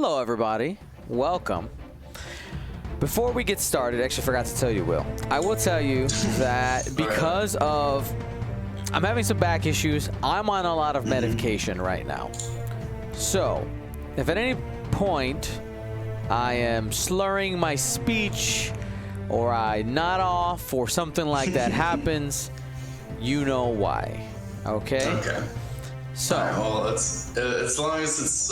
Hello, everybody. Welcome. Before we get started, actually forgot to tell you, Will. I will tell you that because of I'm having some back issues, I'm on a lot of medication right now. So, if at any point I am slurring my speech or I nod off or something like that happens, you know why. Okay? Okay. So, all right, well, as long as it's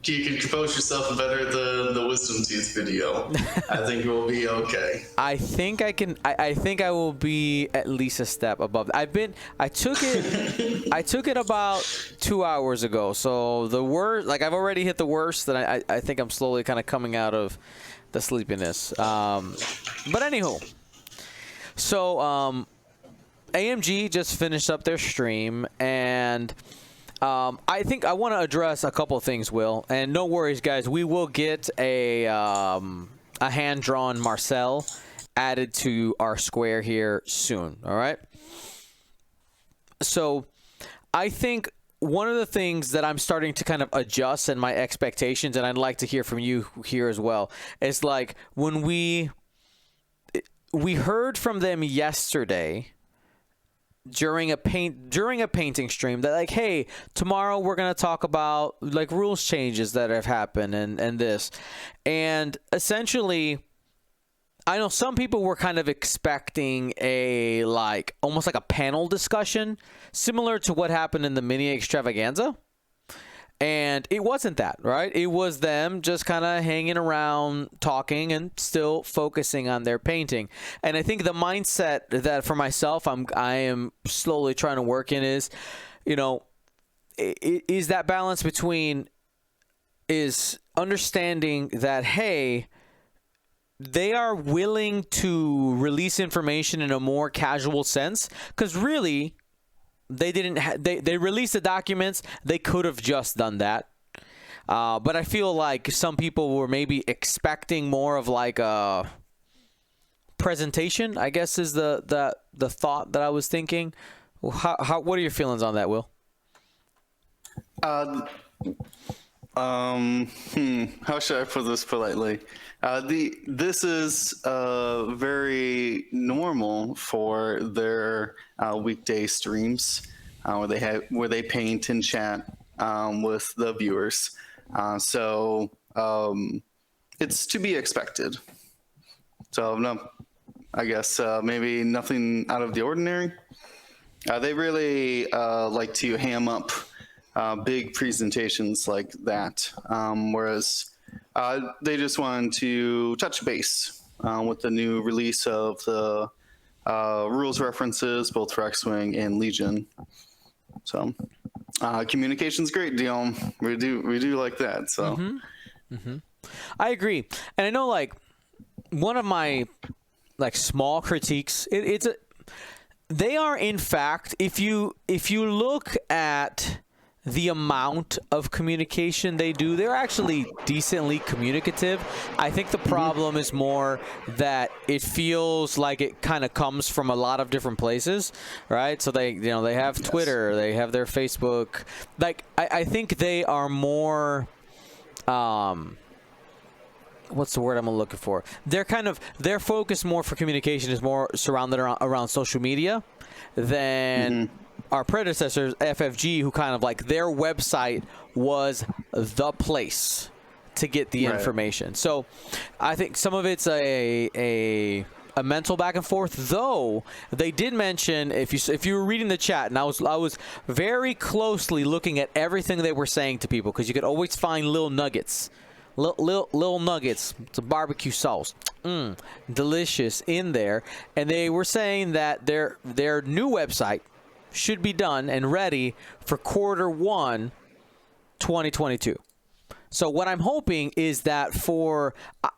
you can compose yourself better than the wisdom teeth video, I think we'll be okay. I think I can. I think I will be at least a step above. I took it about 2 hours ago. So the worst, like I've already hit the worst, and I think I'm slowly kind of coming out of the sleepiness. But anywho, so AMG just finished up their stream, and I think I want to address a couple of things, Will. And no worries, guys. We will get a hand-drawn Marcel added to our square here soon, all right? So I think one of the things that I'm starting to kind of adjust in my expectations, and I'd like to hear from you here as well, is like when we heard from them yesterday during a painting stream that like, hey, tomorrow we're going to talk about like rules changes that have happened and this. And essentially, I know some people were kind of expecting a like almost like a panel discussion similar to what happened in the mini extravaganza. And it wasn't that, right? It was them just kind of hanging around, talking, and still focusing on their painting. And I think the mindset that for myself I am slowly trying to work in is, you know, is that balance between is understanding that, hey, they are willing to release information in a more casual sense, because really, they didn't. They released the documents. They could have just done that, but I feel like some people were maybe expecting more of like a presentation, I guess is the thought that I was thinking. What are your feelings on that, Will? How should I put this politely? This is very normal for their weekday streams where they paint and chat with the viewers. So it's to be expected. So no, I guess maybe nothing out of the ordinary. They really like to ham up big presentations like that, whereas they just wanted to touch base with the new release of the rules references, both for X-Wing and Legion. So communication's great, Dion. We do like that. So I agree, and I know like one of my like small critiques. They are in fact, if you look at the amount of communication they do, they're actually decently communicative. I think the problem is more that it feels like it kind of comes from a lot of different places, right? So they have Twitter, they have their Facebook. Like I think they are more what's the word I'm looking for? Their focus more for communication is more surrounded around social media than our predecessors, FFG, who kind of like their website was the place to get the information. So I think some of it's a mental back and forth, though they did mention, if you were reading the chat, and I was very closely looking at everything they were saying to people, because you could always find little nuggets. Little nuggets, some barbecue sauce, delicious in there. And they were saying that their new website should be done and ready for Q1 2022. So what I'm hoping is that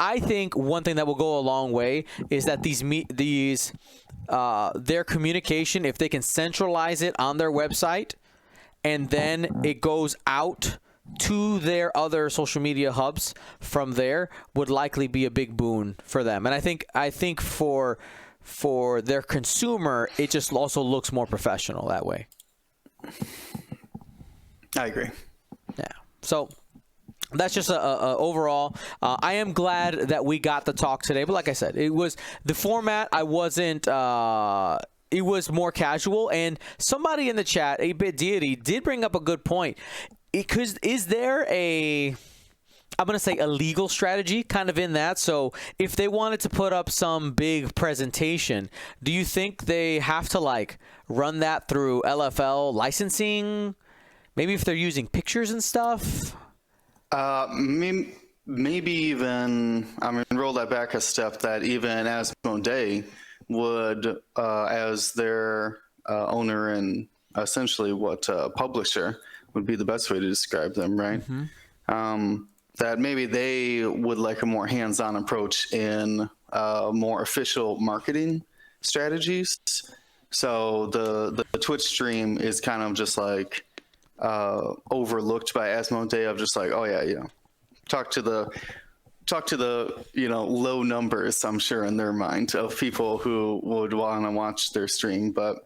I think one thing that will go a long way is that their communication, if they can centralize it on their website and then it goes out to their other social media hubs from there, would likely be a big boon for them. And I think for their consumer, it just also looks more professional that way. I agree. Yeah. So that's just a overall. I am glad that we got the talk today, but like I said, it was the format. I wasn't. It was more casual, and somebody in the chat, a bit deity, did bring up a good point. Because is there a, I'm going to say, a legal strategy kind of in that? So if they wanted to put up some big presentation, do you think they have to like run that through LFL licensing? Maybe if they're using pictures and stuff? Maybe even, I mean, roll that back a step, that even Asmodee would, as their owner and essentially what publisher would be the best way to describe them, right? That maybe they would like a more hands-on approach in more official marketing strategies. So the Twitch stream is kind of just like overlooked by Asmodee of just like, oh yeah, you know, talk to the you know, low numbers, I'm sure, in their mind of people who would want to watch their stream, but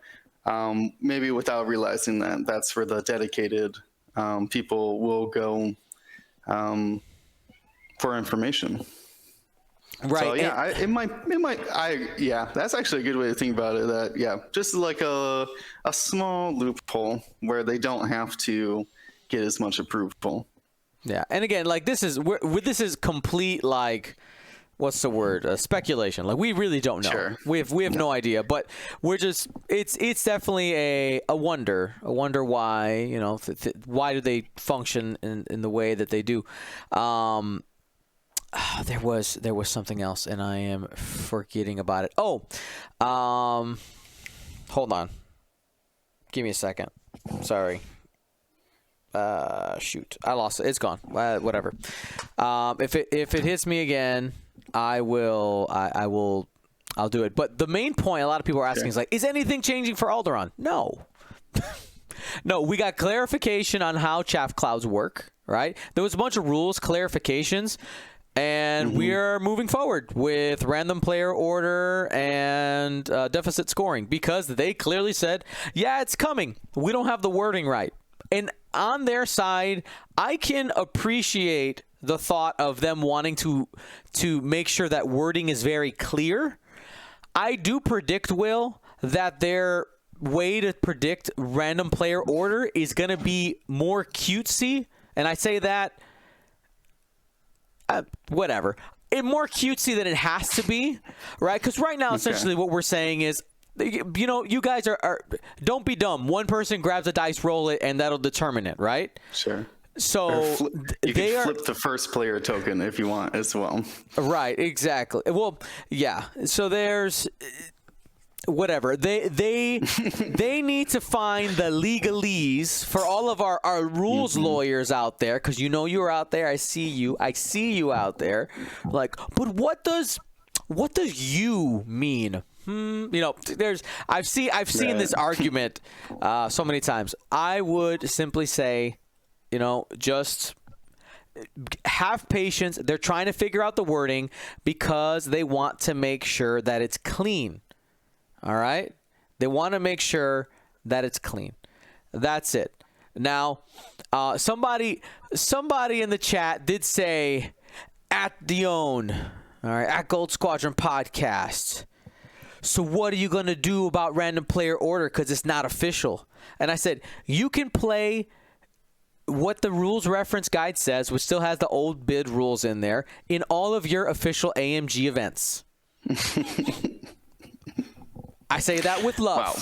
maybe without realizing that that's where the dedicated people will go for information. Right. So yeah, yeah, that's actually a good way to think about it. That yeah, just like a small loophole where they don't have to get as much approval. Yeah, and again, like this is this is complete, like, what's the word? Speculation. Like we really don't know. Sure. We have no idea, but we're just it's definitely a wonder why, you know, why do they function in the way that they do. There was something else, and I am forgetting about it. Oh, hold on. Give me a second. Sorry. Shoot, I lost it. It's gone. Whatever. If it hits me again, I'll do it. But the main point a lot of people are asking is like, is anything changing for Alderaan? No. No, we got clarification on how chaff clouds work, right? There was a bunch of rules, clarifications, and we are moving forward with random player order and deficit scoring because they clearly said, yeah, it's coming. We don't have the wording right. And on their side, I can appreciate the thought of them wanting to make sure that wording is very clear. I do predict, Will, that their way to predict random player order is going to be more cutesy. And I say that, whatever. More cutesy than it has to be, right? Because right now, essentially what we're saying is, you know, you guys are don't be dumb. One person grabs a dice, roll it, and that'll determine it, right? Sure. So you can flip the first player token if you want as well. Right, exactly. Well, yeah. So there's whatever. They need to find the legalese for all of our rules lawyers out there, because you know you're out there. I see you out there. Like, but what does you mean? You know, I've seen this argument so many times. I would simply say, you know, just have patience. They're trying to figure out the wording because they want to make sure that it's clean. All right? They want to make sure that it's clean. That's it. Now, somebody in the chat did say at Dion, all right, at Gold Squadron Podcast. So what are you going to do about random player order because it's not official? And I said, you can play what the rules reference guide says, which still has the old bid rules in there, in all of your official AMG events. I say that with love. Wow.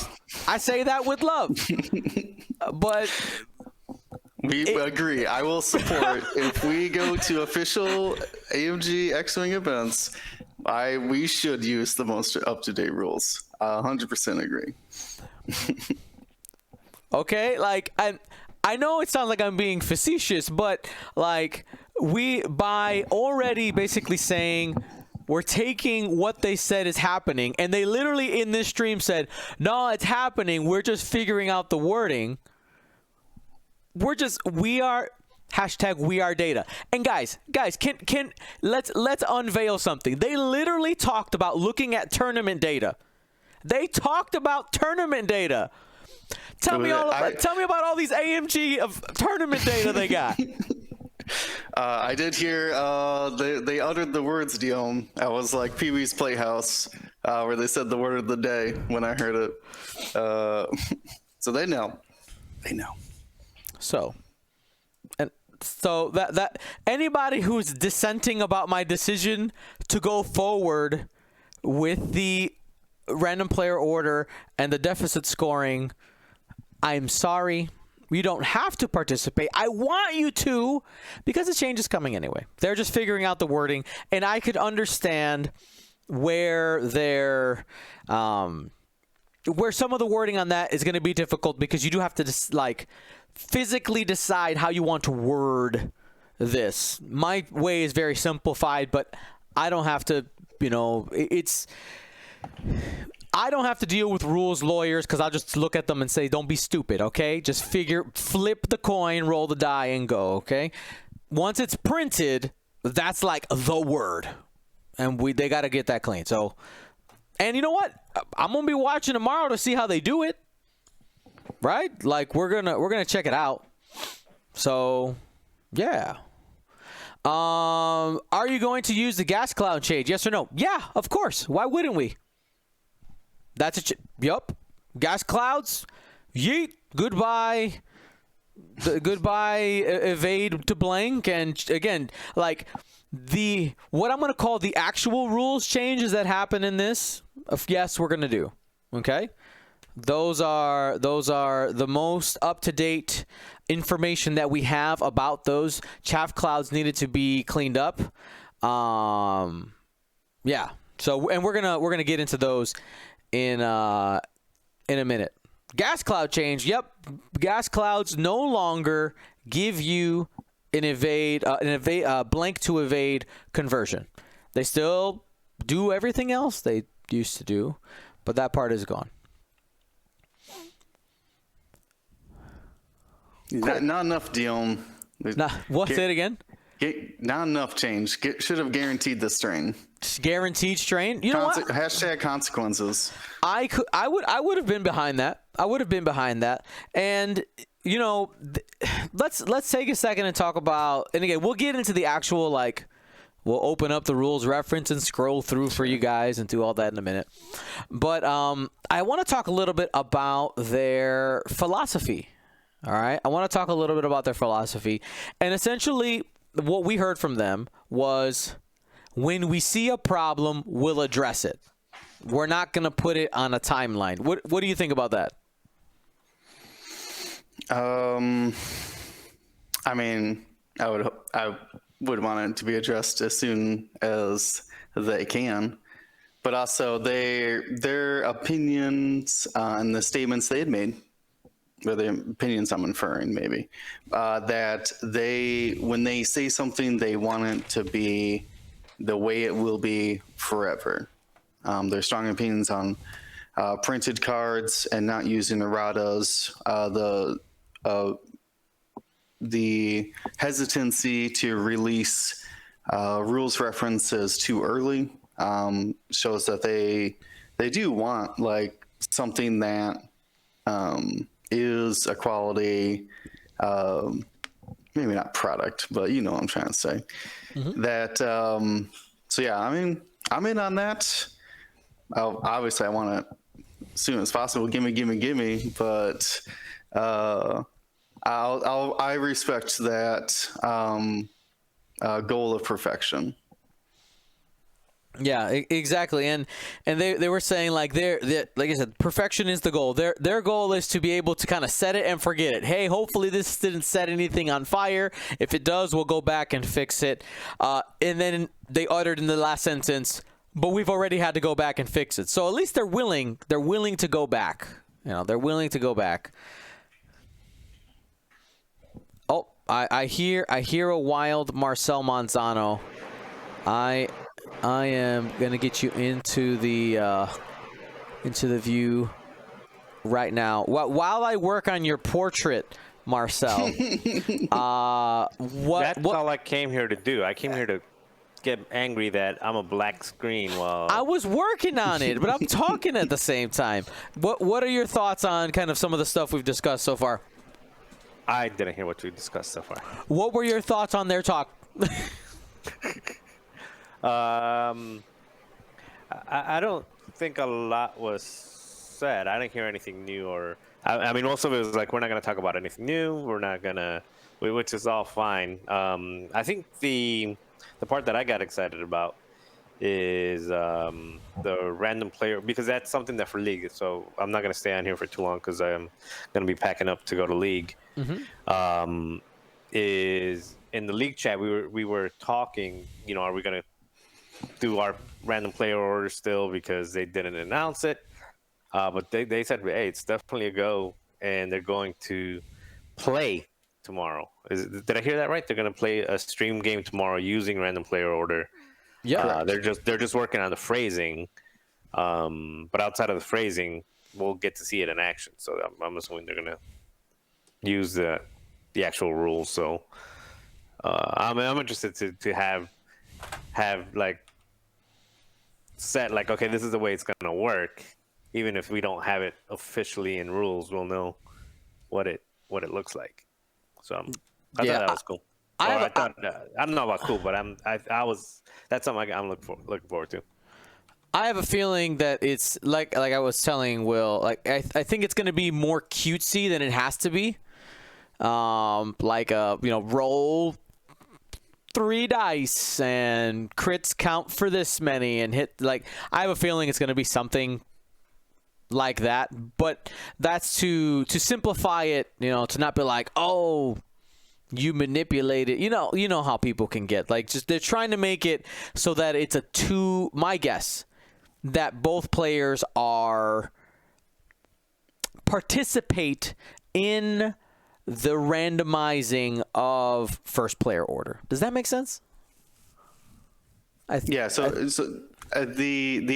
I say that with love. But we agree. I will support if we go to official AMG X-Wing events. We should use the most up-to-date rules. 100% agree. Okay, like I know it sounds like I'm being facetious, but like by already basically saying we're taking what they said is happening, and they literally in this stream said, "No, it's happening. We're just figuring out the wording." We are #WeAreData. And guys, can let's unveil something. They literally talked about looking at tournament data. They talked about tournament data. Tell me about all these AMG of tournament data they got. I did hear they uttered the words, Dion. I was like Pee-wee's Playhouse, where they said the word of the day when I heard it. So they know. They know. So that anybody who's dissenting about my decision to go forward with the random player order and the deficit scoring, I'm sorry. You don't have to participate. I want you to, because the change is coming anyway. They're just figuring out the wording, and I could understand where where some of the wording on that is going to be difficult, because you do have to physically decide how you want to word this. My way is very simplified, but I don't have to, I don't have to deal with rules lawyers, because I'll just look at them and say, don't be stupid, okay? Just flip the coin, roll the die, and go, okay? Once it's printed, that's like the word. And they got to get that clean. So, and you know what? I'm going to be watching tomorrow to see how they do it. Right? Like, we're gonna check it out. So, yeah. Are you going to use the gas cloud change? Yes or no? Yeah, of course. Why wouldn't we? That's yup. Gas clouds. Yeet. Goodbye. Goodbye. Evade to blank. And again, like what I'm going to call the actual rules changes that happen in this. Yes, we're going to do. Okay. Those are the most up-to-date information that we have about those. Chaff clouds needed to be cleaned up. Yeah. So, and we're gonna get into those in a minute. Gas cloud change. Yep. Gas clouds no longer give you an blank to evade conversion. They still do everything else they used to do, but that part is gone. Cool. Not enough, Dion. What's it again? Not enough change. Should have guaranteed the strain. Guaranteed strain. You know what? Hashtag consequences. I would have been behind that. I would have been behind that. And let's take a second and talk about. And again, we'll get into the actual we'll open up the rules reference and scroll through for you guys and do all that in a minute. But I want to talk a little bit about their philosophy. All right. I want to talk a little bit about their philosophy. And essentially, what we heard from them was, when we see a problem, we'll address it. We're not going to put it on a timeline. What do you think about that? I mean, I would want it to be addressed as soon as they can. But also their opinions and the statements they had made, or the opinions I'm inferring maybe, that when they say something, they want it to be the way it will be forever. There's strong opinions on printed cards and not using erratas. The hesitancy to release rules references too early shows that they do want something that is a quality, maybe not product, but you know what I'm trying to say. Mm-hmm. That so yeah, I mean, I'm in on that. Obviously, I want it as soon as possible. Gimme. But I respect that goal of perfection. Yeah, exactly. And they were saying like I said, perfection is the goal. Their goal is to be able to kind of set it and forget it. Hey, hopefully this didn't set anything on fire. If it does, we'll go back and fix it. And then they uttered in the last sentence, but we've already had to go back and fix it. So at least they're willing to go back. They're willing to go back. Oh, I hear a wild Marcel Manzano. I am gonna get you into the view right now. While I work on your portrait, Marcel. That's all I came here to do. I came here to get angry that I'm a black screen while I was working on it, but I'm talking at the same time. What are your thoughts on kind of some of the stuff we've discussed so far? I didn't hear what you discussed so far. What were your thoughts on their talk? I don't think a lot was said. I didn't hear anything new, or I mean, most of it was like, we're not going to talk about anything new. We're not going to, which is all fine. I think the part that I got excited about is the random player, because that's something that for League. So I'm not going to stay on here for too long because I'm going to be packing up to go to League. Mm-hmm. Is in the League chat we were talking. You know, are we going to do our random player order still, because they didn't announce it, but they said, hey, it's definitely a go, and they're going to play tomorrow. Did I hear that right? They're going to play a stream game tomorrow using random player order. Yeah, they're just working on the phrasing, but outside of the phrasing, we'll get to see it in action. So I'm assuming they're going to use the actual rules. So I'm interested to have like set like, okay, this is the way it's gonna work. Even if we don't have it officially in rules, we'll know what it looks like. So I thought that was cool. I don't know about cool, but that's something I'm looking forward to. I have a feeling that it's like I was telling Will, like I think it's gonna be more cutesy than it has to be. Like roll 3 dice and crits count for this many and hit, like, I have a feeling it's going to be something like that, but that's to simplify it, to not be like, oh, you manipulate it. You know how people can get, like, just they're trying to make it so that it's my guess that both players participate in the randomizing of first player order. Does that make sense? The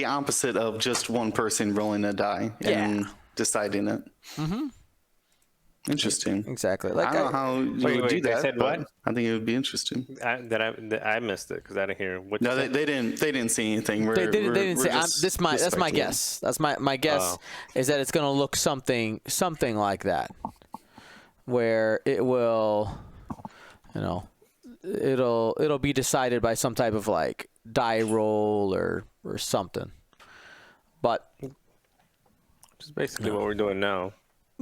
opposite of just one person rolling a die and deciding it. Mm-hmm. Interesting. Exactly. Like, I don't know how you would do that. Said what? I think it would be interesting. I missed it because I didn't hear what. No, they didn't see anything. They didn't say. That's my guess. That's my guess is that it's going to look something like that, where it will, it'll be decided by some type of like die roll or something. But it's basically what we're doing now.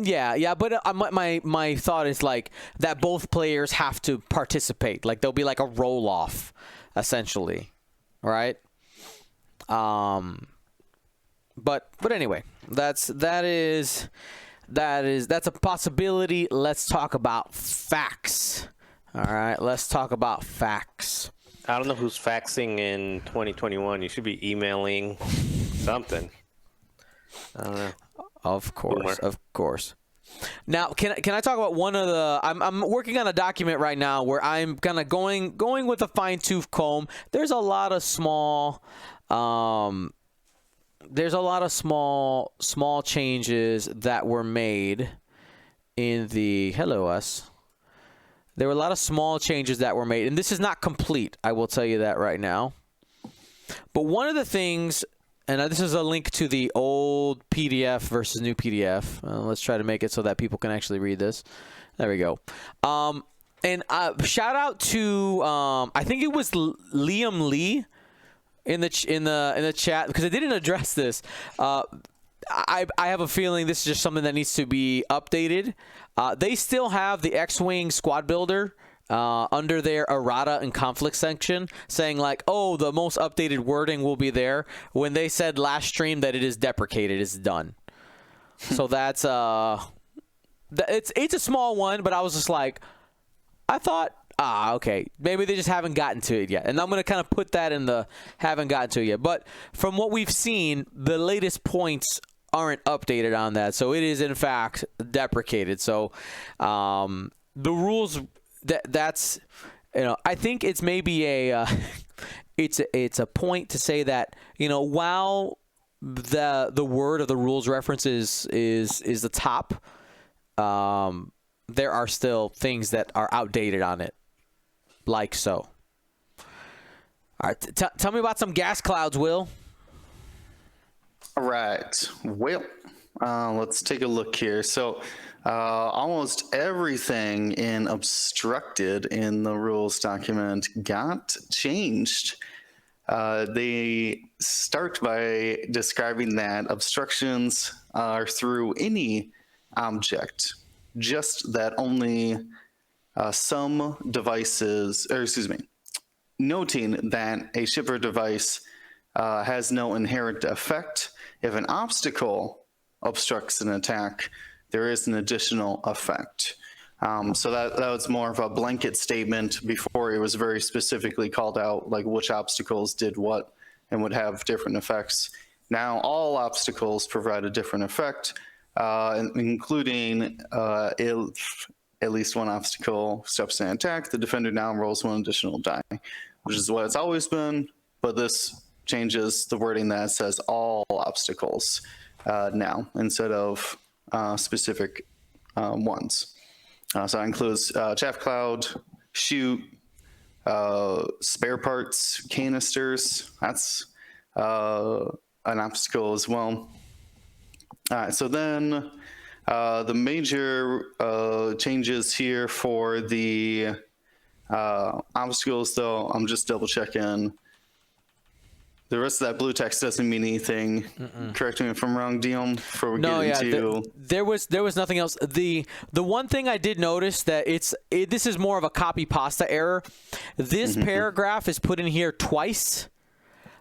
Yeah, but my thought is like that both players have to participate. Like there'll be like a roll off, essentially, right? But anyway, that's a possibility. Let's talk about facts. All right, let's talk about facts. I don't know who's faxing in 2021. You should be emailing something. I don't know. Of course. Now, can I talk about one of the? I'm working on a document right now where I'm kind of going with a fine-tooth comb. There's a lot of small changes that were made in the There were a lot of small changes that were made, and this is not complete. I will tell you that right now. But one of the things. And this is a link to the old PDF versus new PDF. Let's try to make it so that people can actually read this. There we go. And shout out to I think it was Liam Lee in the chat, because I didn't address this. I have a feeling this is just something that needs to be updated. They still have the X-Wing squad builder under their errata and conflict section, saying like, oh, the most updated wording will be there, when they said last stream that it is deprecated, it's done. So that's it's a small one, but I was just like, I thought, okay, maybe they just haven't gotten to it yet, and I'm gonna kind of put that in the haven't gotten to it yet. But from what we've seen, the latest points aren't updated on that, so it is in fact deprecated. So the rules. That's I think it's maybe it's a point to say that while the word of the rules reference is the top, there are still things that are outdated on it, like so. All right, tell me about some gas clouds, Will. All right, well, let's take a look here. So almost everything in obstructed in the rules document got changed. They start by describing that obstructions are through any object, just that only some devices, or excuse me, noting that a ship or device has no inherent effect. If an obstacle obstructs an attack, there is an additional effect. So that was more of a blanket statement before it was very specifically called out, like which obstacles did what and would have different effects. Now all obstacles provide a different effect, including at least one obstacle steps in an attack. The defender now rolls one additional die, which is what it's always been, but this changes the wording that says all obstacles now instead of specific ones. So that includes chaff cloud, chute, spare parts, canisters. That's an obstacle as well. All right, so then the major changes here for the obstacles, though, I'm just double checking. The rest of that blue text doesn't mean anything. Correct me if I'm wrong, Dion. Before we get into there was nothing else. The one thing I did notice that this is more of a copy pasta error. This paragraph is put in here twice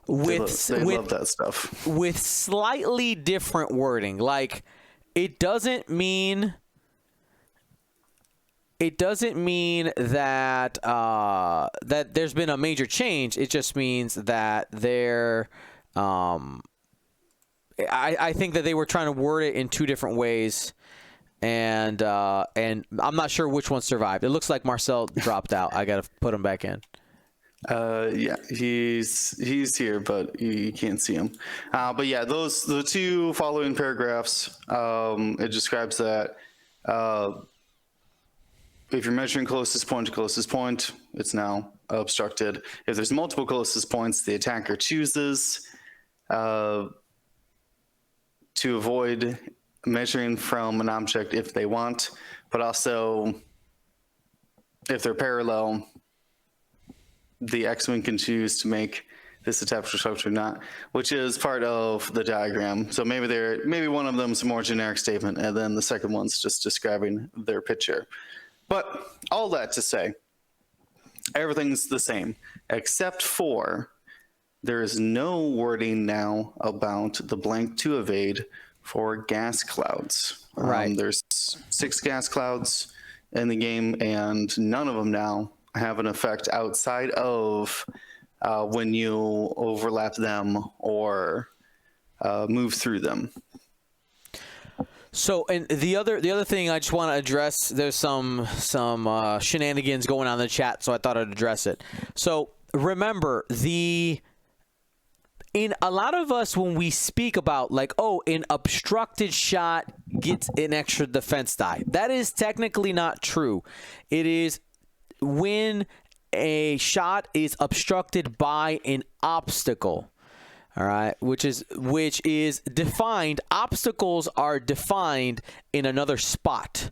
they love that stuff with slightly different wording. Like it doesn't mean that that there's been a major change. It just means that they're I think that they were trying to word it in two different ways, and I'm not sure which one survived. It looks like Marcel dropped out. I gotta put him back in. Yeah, he's here, but you can't see him. But yeah, the two following paragraphs, it describes that if you're measuring closest point to closest point, it's now obstructed. If there's multiple closest points, the attacker chooses to avoid measuring from an object if they want, but also if they're parallel, the X-Wing can choose to make this attached structure or not, which is part of the diagram. So maybe one of them is a more generic statement, and then the second one's just describing their picture. But all that to say, everything's the same, except for there is no wording now about the blank to evade for gas clouds. Right. There's 6 gas clouds in the game, and none of them now have an effect outside of when you overlap them or move through them. So, and the other thing I just want to address, there's some shenanigans going on in the chat, so I thought I'd address it. So remember, in a lot of us, when we speak about like, oh, an obstructed shot gets an extra defense die, that is technically not true. It is when a shot is obstructed by an obstacle. All right, which is defined. Obstacles are defined in another spot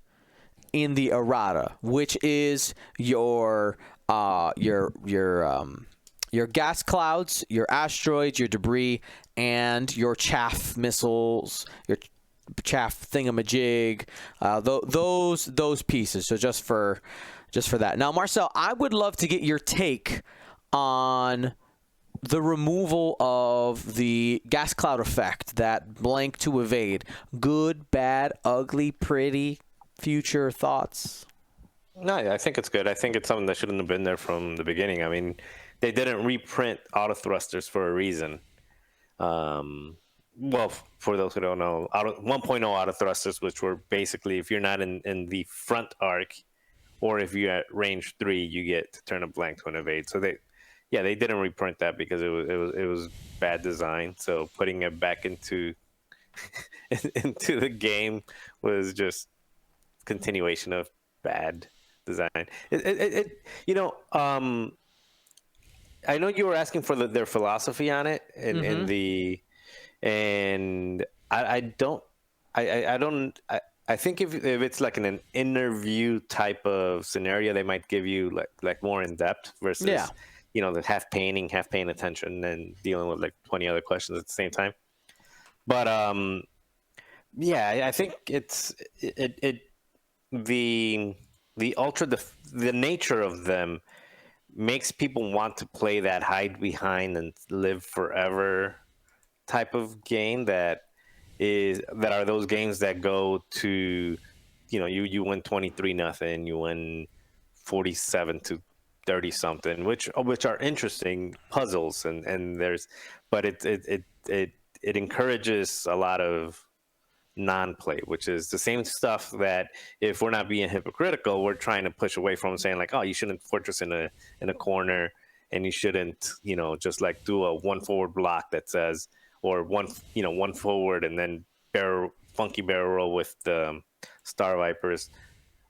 in the errata, which is your gas clouds, your asteroids, your debris, and your chaff missiles, your chaff thingamajig, those pieces. So just for that. Now, Marcel, I would love to get your take on the removal of the gas cloud effect, that blank to evade. Good, bad, ugly, pretty, future thoughts? No, I think it's good. I think it's something that shouldn't have been there from the beginning. I mean, they didn't reprint auto thrusters for a reason. Well, for those who don't know, 1.0 auto thrusters, which were basically if you're not in the front arc, or if you're at range 3, you get to turn a blank to an evade. So they didn't reprint that because it was bad design. So putting it back into into the game was just continuation of bad design. I know you were asking for their philosophy on it, and I think if it's like an interview type of scenario, they might give you like more in depth versus Yeah. the half paying attention and dealing with like 20 other questions at the same time. But yeah, I think it the ultra the nature of them makes people want to play that hide behind and live forever type of game that are those games that go to you win 23-0, you win 47 to 30 something, which are interesting puzzles, and there's but it encourages a lot of non-play, which is the same stuff that, if we're not being hypocritical, we're trying to push away from, saying like, oh, you shouldn't fortress in a corner, and you shouldn't just like do a one forward block that says, or one forward and then funky barrel roll with the Star Vipers.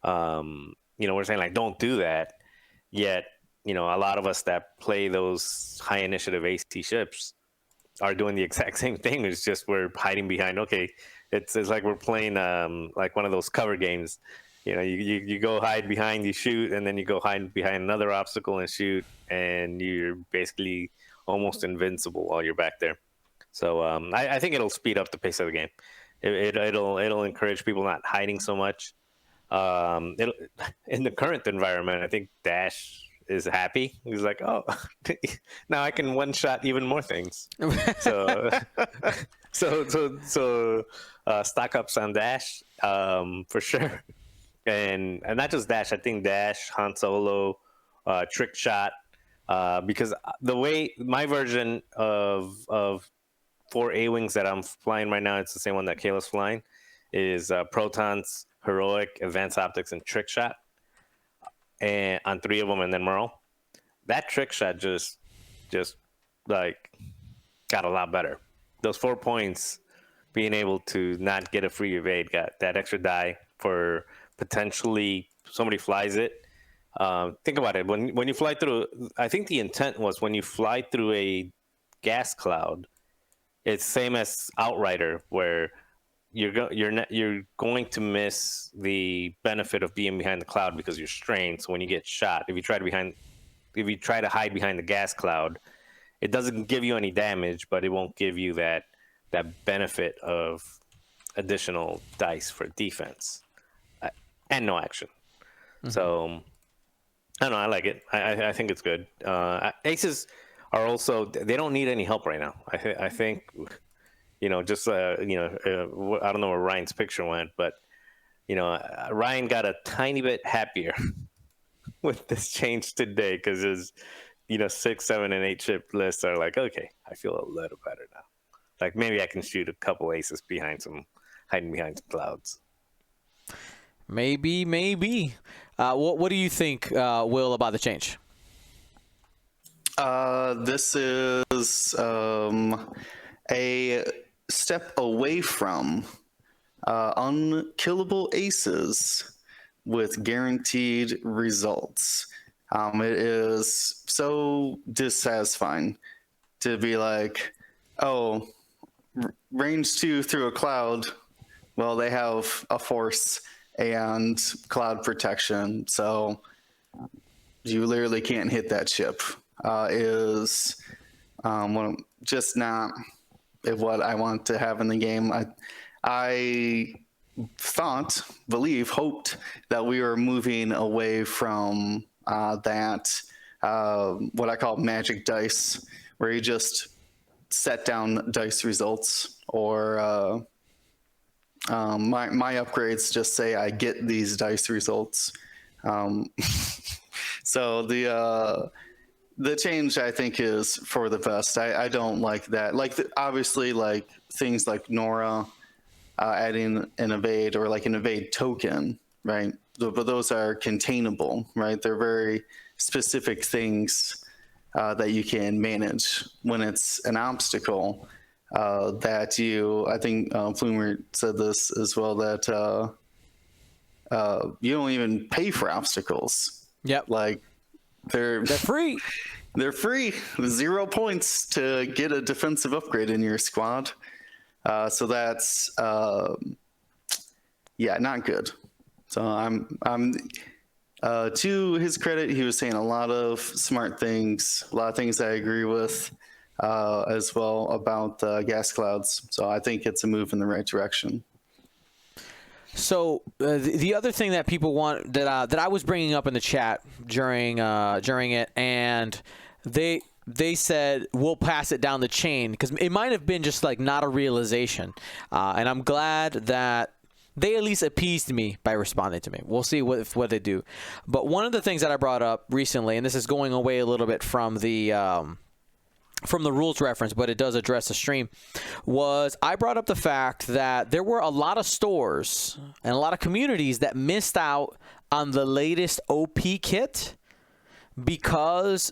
We're saying like, don't do that. Yet a lot of us that play those high initiative AC ships are doing the exact same thing. It's just we're hiding behind. Okay, it's like we're playing like one of those cover games. You go hide behind, you shoot, and then you go hide behind another obstacle and shoot, and you're basically almost invincible while you're back there. So I think it'll speed up the pace of the game. It'll encourage people not hiding so much. In the current environment, I think Dash is happy. He's like, oh, now I can one shot even more things. So stock ups on Dash for sure, and not just Dash. I think Dash, Han Solo, Trick Shot, because the way my version of 4 A-Wings that I'm flying right now, it's the same one that Kayla's flying, is Protons, Heroic, Advanced Optics, and Trick Shot, and on 3 of them, and then Merle. That Trick Shot just like got a lot better. Those 4 points, being able to not get a free evade, got that extra die for potentially somebody flies it. Think about it. When you fly through, I think the intent was when you fly through a gas cloud, it's same as Outrider, where you're going to miss the benefit of being behind the cloud because you're strained. So when you get shot, if you try to hide behind the gas cloud, it doesn't give you any damage, but it won't give you that benefit of additional dice for defense and no action. Mm-hmm. So I don't know. I like it. I think it's good. Aces are also, they don't need any help right now. I think, just I don't know where Ryan's picture went, but Ryan got a tiny bit happier with this change today, because his 6, 7, and 8 ship lists are like, okay, I feel a little better now. Like maybe I can shoot a couple aces hiding behind some clouds. Maybe. What do you think, Will, about the change? This is a step away from unkillable aces with guaranteed results. It is so dissatisfying to be like, oh, range 2 through a cloud. Well, they have a force and cloud protection, so you literally can't hit that ship. Is just not what I want to have in the game. I hoped that we were moving away from that what I call magic dice, where you just set down dice results, or my upgrades just say I get these dice results. So the change, I think, is for the best. I don't like that. Like obviously, like things like Nora adding an evade, or like an evade token, right? But those are containable, right? They're very specific things that you can manage. When it's an obstacle that I think Flumer said this as well, that you don't even pay for obstacles. Yep. Like they're free. They're free. 0 points to get a defensive upgrade in your squad. So that's yeah, not good. So I'm to his credit, he was saying a lot of smart things, a lot of things I agree with as well about gas clouds. So I think it's a move in the right direction. So the other thing that people want that I was bringing up in the chat during it, and they said we'll pass it down the chain because it might have been just like not a realization, and I'm glad that they at least appeased me by responding to me. We'll see what they do. But one of the things that I brought up recently, and this is going away a little bit from the rules reference, but it does address the stream, was I brought up the fact that there were a lot of stores and a lot of communities that missed out on the latest OP kit because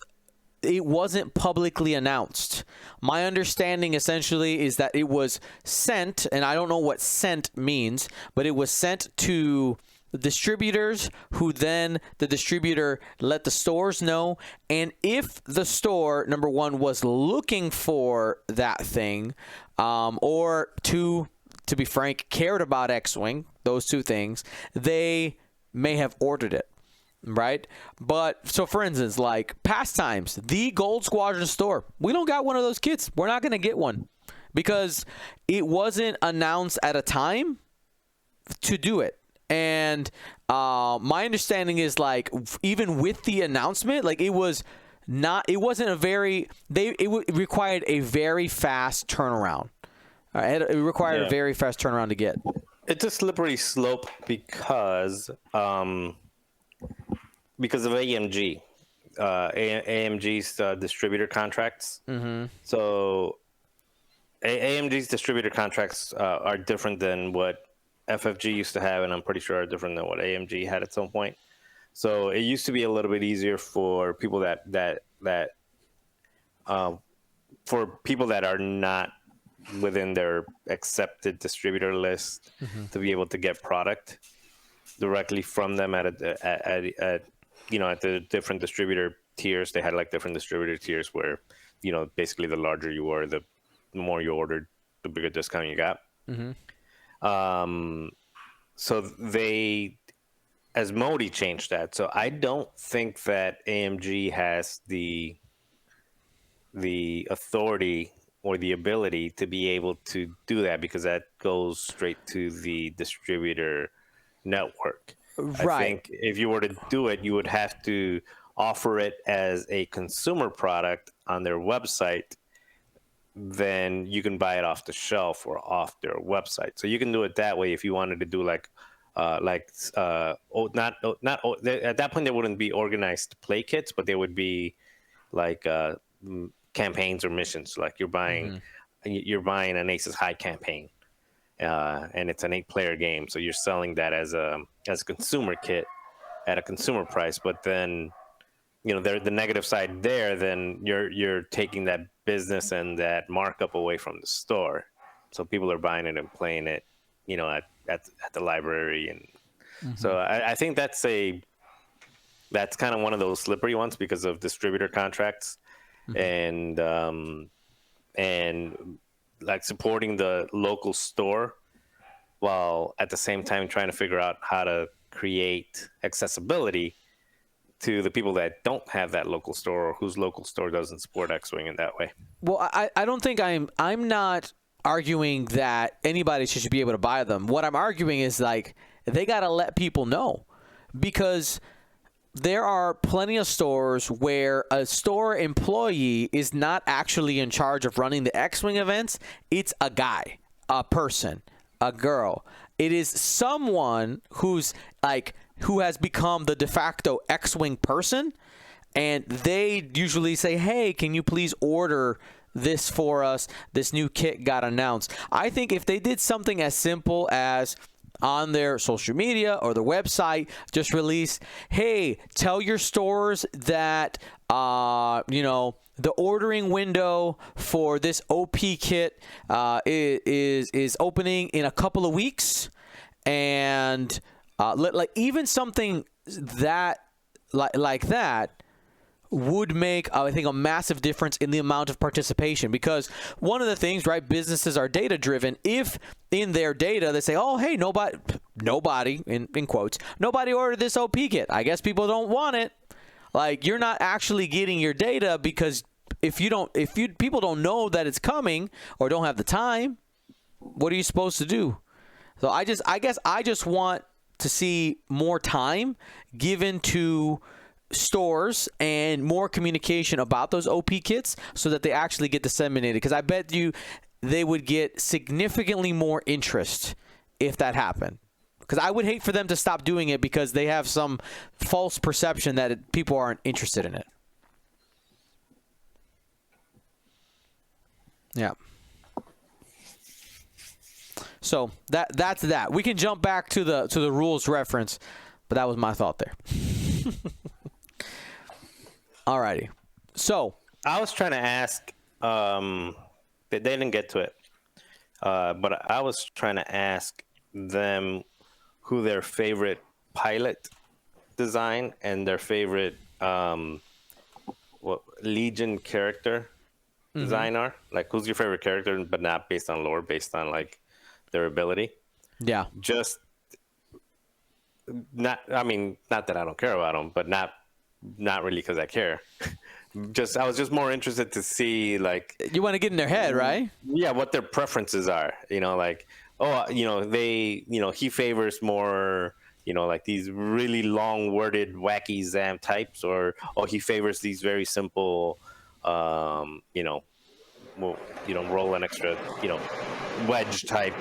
it wasn't publicly announced. My understanding essentially is that it was sent, and I don't know what sent means, but it was sent to the distributors, who then the distributor let the stores know. And if the store, number one, was looking for that thing, or to be frank, cared about X-Wing, those two things, they may have ordered it. Right? But so for instance, like Pastimes, the Gold Squadron store, we don't got one of those kits. We're not going to get one because it wasn't announced at a time to do it. And my understanding is like even with the announcement, like it wasn't a very, it required a very fast turnaround. It required a very fast turnaround to get. It's a slippery slope because of AMG, AMG's distributor contracts. Mm-hmm. So AMG's distributor contracts are different than what FFG used to have, and I'm pretty sure are different than what AMG had at some point. So it used to be a little bit easier for people that are not within their accepted distributor list to be able to get product directly from them at the different distributor tiers. They had like different distributor tiers where, basically the larger you were, the more you ordered, the bigger discount you got. Mm-hmm. So they, as Modi changed that. So I don't think that AMG has the authority or the ability to be able to do that because that goes straight to the distributor network. Right. I think if you were to do it, you would have to offer it as a consumer product on their website. Then you can buy it off the shelf or off their website. So you can do it that way if you wanted to do at that point, there wouldn't be organized play kits, but there would be like campaigns or missions. Like you're buying an Aces High campaign. And it's an 8-player game, so you're selling that as a consumer kit at a consumer price. But then, the negative side there, then you're taking that business and that markup away from the store. So people are buying it and playing it, at the library, and so I think that's kind of one of those slippery ones because of distributor contracts, and like supporting the local store while at the same time trying to figure out how to create accessibility to the people that don't have that local store or whose local store doesn't support X-Wing in that way. Well, I don't think I'm not arguing that anybody should be able to buy them. What I'm arguing is like they got to let people know, because there are plenty of stores where a store employee is not actually in charge of running the X-Wing events. It's a guy, a person, a girl. It is someone who has become the de facto X-Wing person, and they usually say, hey, can you please order this for us? This new kit got announced. I think if they did something as simple as on their social media or their website, just release, hey, tell your stores that, the ordering window for this OP kit is opening in a couple of weeks. And like even something that like that would make, I think, a massive difference in the amount of participation. Because one of the things, right, businesses are data driven. If in their data they say, oh, hey, nobody in quotes, nobody ordered this OP kit, I guess people don't want it. Like, you're not actually getting your data, because if people don't know that it's coming or don't have the time, what are you supposed to do? So I guess I just want to see more time given to stores and more communication about those OP kits so that they actually get disseminated. Because I bet you they would get significantly more interest if that happened. Because I would hate for them to stop doing it because they have some false perception that people aren't interested in it. Yeah. So that's that. We can jump back to the rules reference, but that was my thought there. Alrighty. So I was trying to ask, they didn't get to it, but I was trying to ask them who their favorite pilot design and their favorite Legion character design are. Like, who's your favorite character, but not based on lore, based on like their ability. yeah. Just not that I don't care about them, but not really because I care. I was just more interested to see, like, You want to get in their head, right? yeah, what their preferences are. Like, he favors more, like these really long worded wacky Zam types, or he favors these very simple, roll an extra, wedge type.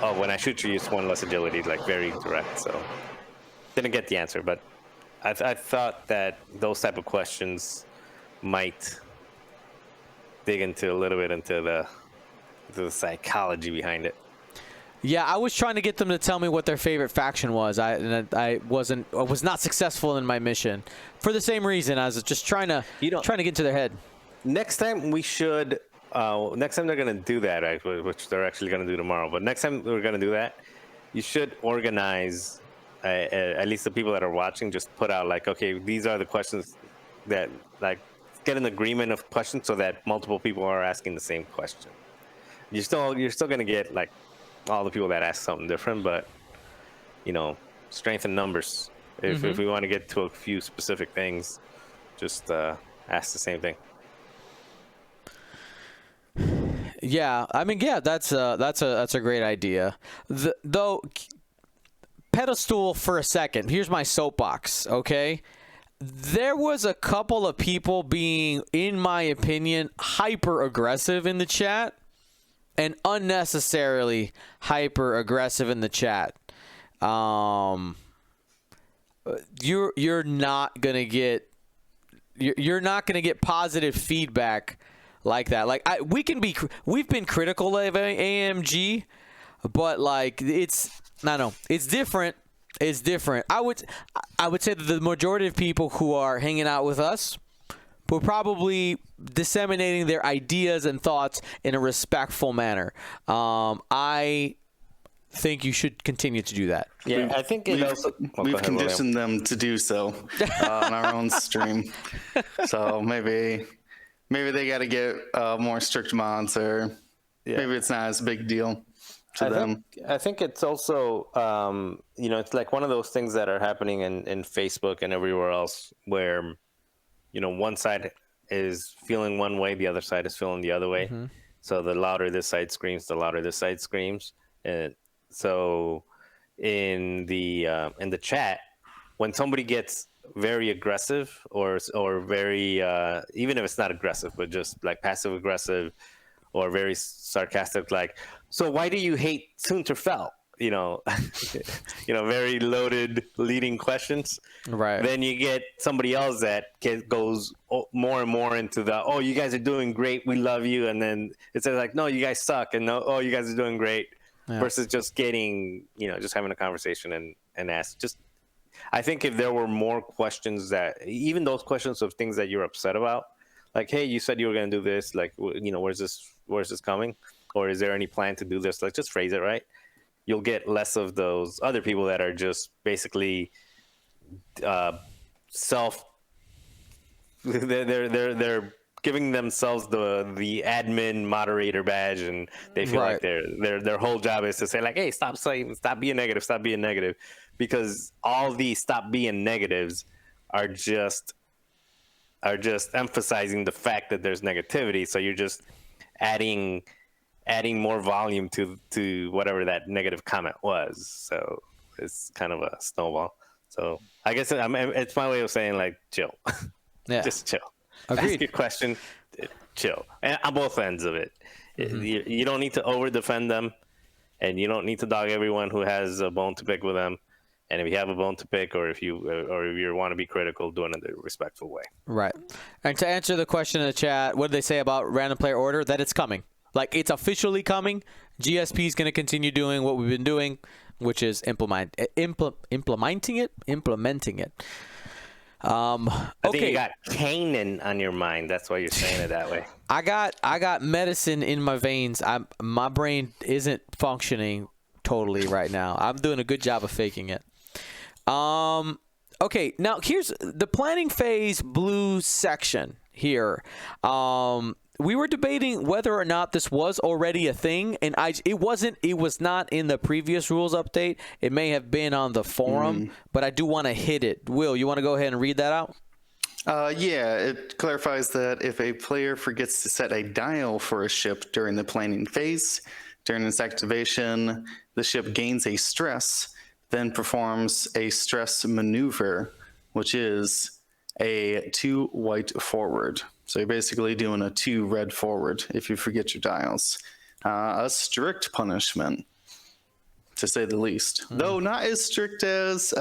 Oh, when I shoot you, it's one less agility, like very direct. So didn't get the answer, but I thought that those type of questions might dig into a little bit into the psychology behind it. Yeah, I was trying to get them to tell me what their favorite faction was. I was not successful in my mission for the same reason. I was just trying to get into their head. Next time we should. Next time they're gonna do that, actually, which they're actually gonna do tomorrow. But next time we're gonna do that, you should organize. At least the people that are watching, just put out like, okay, these are the questions that, like, get an agreement of questions so that multiple people are asking the same question. You're still gonna get like all the people that ask something different, but strength in numbers. If we want to get to a few specific things, just ask the same thing. Yeah, I mean, yeah, that's a great idea. Though, pedestal for a second. Here's my soapbox. Okay, there was a couple of people being, in my opinion, hyper aggressive in the chat, and unnecessarily hyper aggressive in the chat. You're not gonna get positive feedback like that. Like, we've been critical of AMG, but like, it's different. It's different. I would say that the majority of people who are hanging out with us were probably disseminating their ideas and thoughts in a respectful manner. I think you should continue to do that. Yeah, I think we've conditioned them to do so on our own stream. So maybe they got to get more strict mods, or maybe it's not as big deal to them. I think it's also, it's like one of those things that are happening in Facebook and everywhere else where, one side is feeling one way, the other side is feeling the other way. Mm-hmm. So the louder this side screams, the louder this side screams. And so in the chat, when somebody gets very aggressive or very, even if it's not aggressive, but just like passive aggressive or very sarcastic, like, so why do you hate Sunterfell? Very loaded leading questions. Right. Then you get somebody else that goes more and more into oh, you guys are doing great, we love you. And then it says like, no, you guys suck. And no, oh, you guys are doing great. Yeah. Versus just getting, just having a conversation and ask. I think if there were more questions that, even those questions of things that you're upset about, like, hey, you said you were going to do this, like, where's this coming? Or is there any plan to do this? Like, just phrase it right. You'll get less of those other people that are just basically they're giving themselves the admin moderator badge, and they feel like their whole job is to say like, hey, stop being negative, because all these stop being negatives are just emphasizing the fact that there's negativity. So you're just adding more volume to whatever that negative comment was. So it's kind of a snowball. So I guess it's my way of saying like, chill. Yeah. Just chill. Agreed. Ask your question, chill. And on both ends of it. You don't need to over defend them, and you don't need to dog everyone who has a bone to pick with them. And if you have a bone to pick, or if you want to be critical, do it in a respectful way. Right. And to answer the question in the chat, what did they say about random player order? That it's coming. Like, it's officially coming. GSP is going to continue doing what we've been doing, which is implementing it. I think you got Canaan on your mind. That's why you're saying it that way. I got medicine in my veins. My brain isn't functioning totally right now. I'm doing a good job of faking it. Okay, now here's the planning phase blue section here. We were debating whether or not this was already a thing, and it was not in the previous rules update. It may have been on the forum, but I do want to hit it. Will, you want to go ahead and read that out? Yeah, it clarifies that if a player forgets to set a dial for a ship during the planning phase, during its activation, the ship gains a stress, then performs a stress maneuver, which is a 2 white forward. So you're basically doing a 2 red forward if you forget your dials. A strict punishment, to say the least. Though not as strict as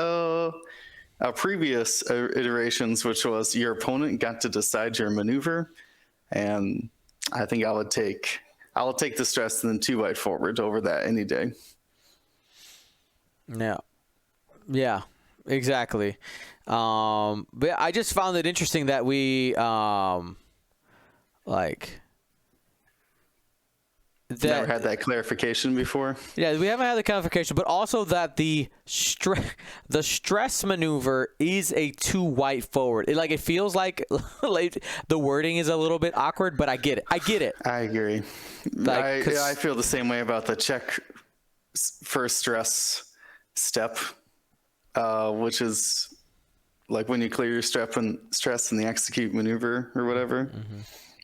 previous iterations, which was your opponent got to decide your maneuver. And I think I will take the stress and then 2 white forward over that any day. Yeah, exactly. But I just found it interesting that we Never had that clarification before. Yeah, we haven't had the clarification, but also that the stress maneuver is a 2 white forward. It feels like the wording is a little bit awkward, but I get it. I agree. I feel the same way about the check for stress step, which is like when you clear your stress and the execute maneuver or whatever.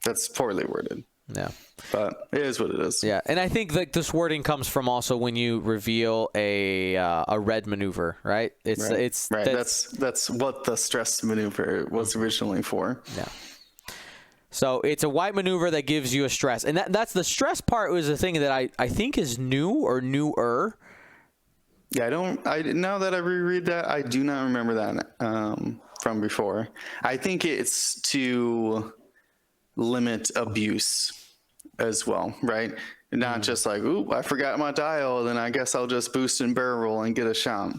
That's poorly worded. Yeah, but it is what it is. Yeah, and I think that this wording comes from also when you reveal a red maneuver, right? It's right. That's what the stress maneuver was originally for. Yeah. So it's a white maneuver that gives you a stress, and that's the stress part was the thing that I think is new or newer. Yeah, now that I reread that, I do not remember that from before. I think it's to limit abuse as well, right? Not just like, ooh, I forgot my dial, then I guess I'll just boost and barrel roll and get a shot.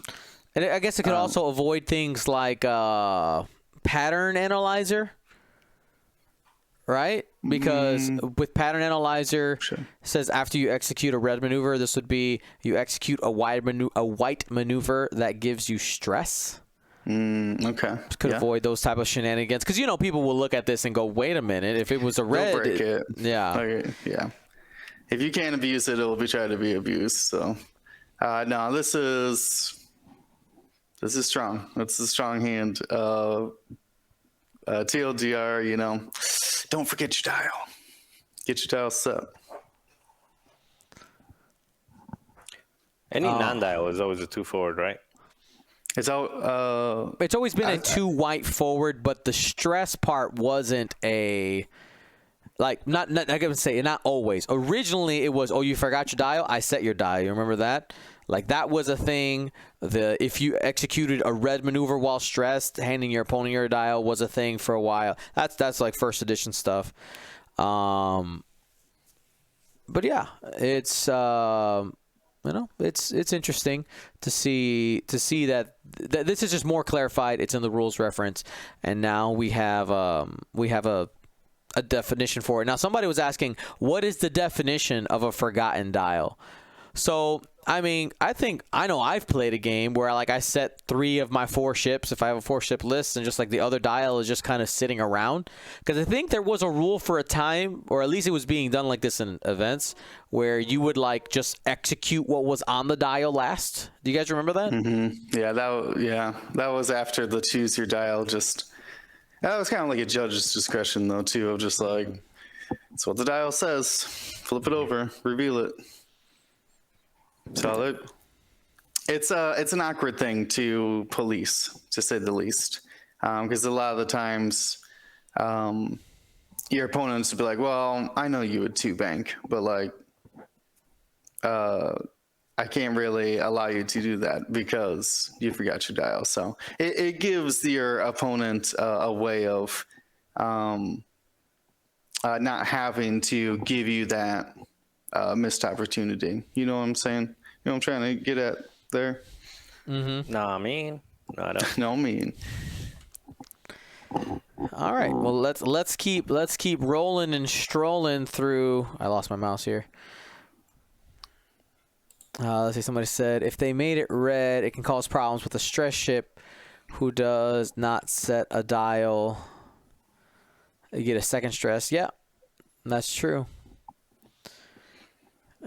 And I guess it could also avoid things like pattern analyzer, right? Because with pattern analyzer, it says after you execute a red maneuver, this would be you execute a white maneuver that gives you stress. Okay. Could avoid those type of shenanigans because people will look at this and go, "Wait a minute! If it was a red, they'll break it." Yeah. Okay, yeah. If you can't abuse it, it'll be tried to be abused. So, no, this is strong. It's a strong hand. TLDR, don't forget your dial. Get your dial set. Any non-dial is always a 2 forward, right? It's always been a 2 white forward, but the stress part wasn't a not I can say not always. Originally, it was you forgot your dial. I set your dial. You remember that? Like that was a thing. If you executed a red maneuver while stressed, handing your opponent your dial was a thing for a while. That's like first edition stuff. But yeah, it's it's interesting to see that this is just more clarified. It's in the rules reference, and now we have a definition for it. Now somebody was asking, what is the definition of a forgotten dial? So, I mean, I know I've played a game where like I set 3 of my 4 ships if I have a 4-ship list, and just like the other dial is just kind of sitting around. Because I think there was a rule for a time, or at least it was being done like this in events, where you would like just execute what was on the dial last. Do you guys remember that? Mm-hmm. That was after the choose your dial. Just that was kind of like a judge's discretion though too, of just like it's what the dial says. Flip it over, reveal it. So it's an awkward thing to police, to say the least, because a lot of the times your opponents would be like, well, I know you would 2-bank, but like I can't really allow you to do that because you forgot your dial. So it gives your opponent a way of not having to give you that missed opportunity. You know what I'm saying? You know what I'm trying to get at there? Mm-hmm. No, I mean, no, I don't. No, I mean. All right. Well, let's keep rolling and strolling through. I lost my mouse here. Let's see. Somebody said if they made it red, it can cause problems with a stress ship who does not set a dial. You get a second stress. Yeah, that's true.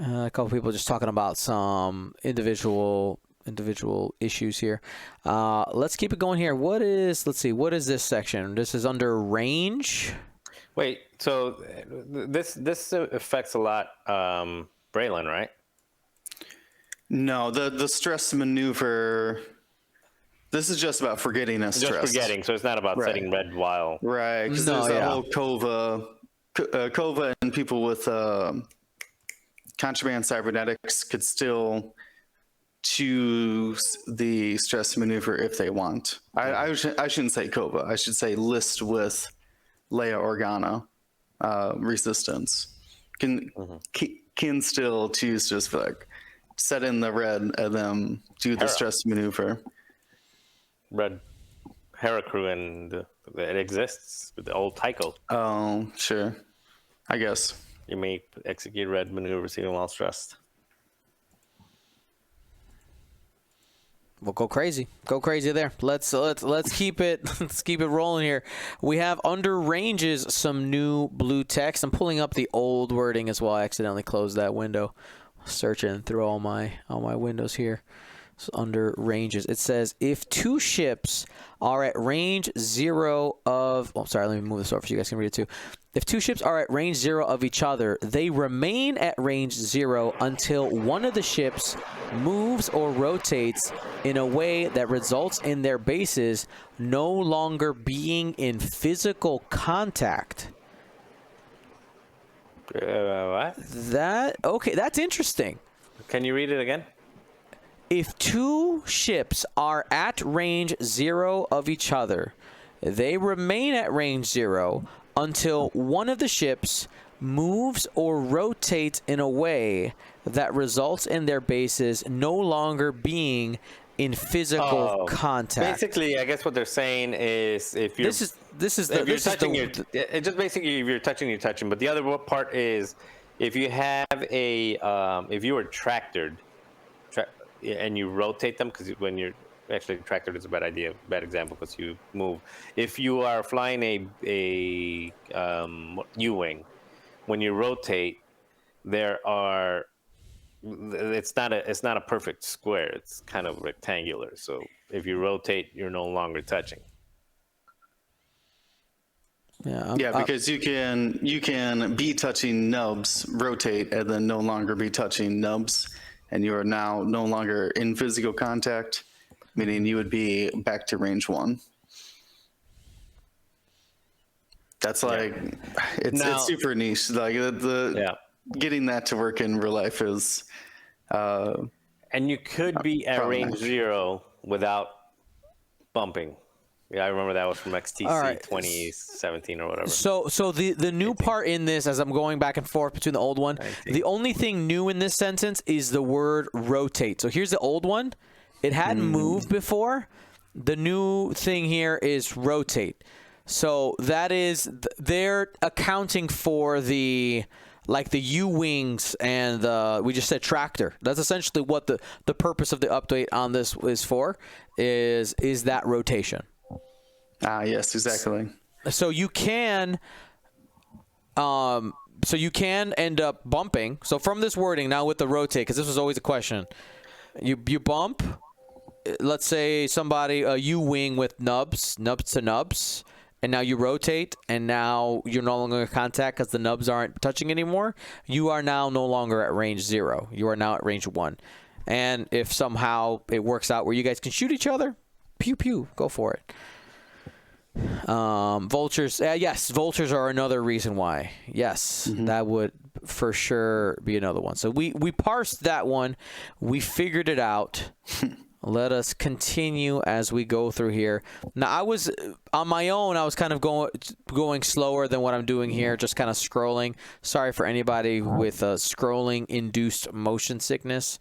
A couple people just talking about some individual issues here. Let's keep it going here. Let's see, what is this section? This is under range. Wait, so this affects a lot Braylon, right? No, the stress maneuver. This is just about forgetting a stress. Just forgetting, so it's not about setting red while. Right, because there's a whole Kova and people with contraband cybernetics could still choose the stress maneuver if they want. I shouldn't say Kova. I should say list with Leia Organa resistance. Can still choose just like set in the red and then do the stress maneuver. Red Hera crew and it exists with the old Tycho. Oh, sure. I guess. You may execute red maneuvers even while stressed. Well, go crazy there. Let's keep it rolling here. We have under ranges some new blue text. I'm pulling up the old wording as well. I accidentally closed that window. Searching through all my windows here. So under ranges, it says if 2 ships are at range 0 of. Oh, sorry. Let me move this over so you guys can read it too. If 2 ships are at range 0 of each other, they remain at range 0 until one of the ships moves or rotates in a way that results in their bases no longer being in physical contact. What? That's interesting. Can you read it again? If 2 ships are at range 0 of each other, they remain at range 0 until one of the ships moves or rotates in a way that results in their bases no longer being in physical contact. Basically, I guess what they're saying is if you're just basically if you're touching, you're touching. But the other part is if you have if you are tractored, and you rotate them, because when you're actually tractored is a bad example because you move. If you are flying a U-wing, when you rotate, it's not a perfect square. It's kind of rectangular. So if you rotate, you're no longer touching. Yeah, because you can be touching nubs, rotate, and then no longer be touching nubs, and you are now no longer in physical contact, meaning you would be back to range 1. That's like it's super niche. Like getting that to work in real life is. And you could be at range 0 without bumping. Yeah, I remember that was from XTC 2017 or whatever. So the new part in this, as I'm going back and forth between the old one, the only thing new in this sentence is the word rotate. So here's the old one. It hadn't moved before. The new thing here is rotate. So that is, they're accounting for the like the U-wings and we just said tractor. That's essentially what the purpose of the update on this is for, is that rotation. Yes, exactly. So you can end up bumping. So from this wording now with the rotate, because this was always a question, you bump, let's say somebody, a U-wing with nubs to nubs, and now you rotate, and now you're no longer in contact because the nubs aren't touching anymore. You are now no longer at range 0. You are now at range 1. And if somehow it works out where you guys can shoot each other, pew pew, go for it. Vultures, yes, vultures are another reason why. Yes, that would for sure be another one. So we parsed that one. We figured it out. Let us continue as we go through here. Now, I was on my own. I was kind of going slower than what I'm doing here, just kind of scrolling. Sorry for anybody with scrolling-induced motion sickness.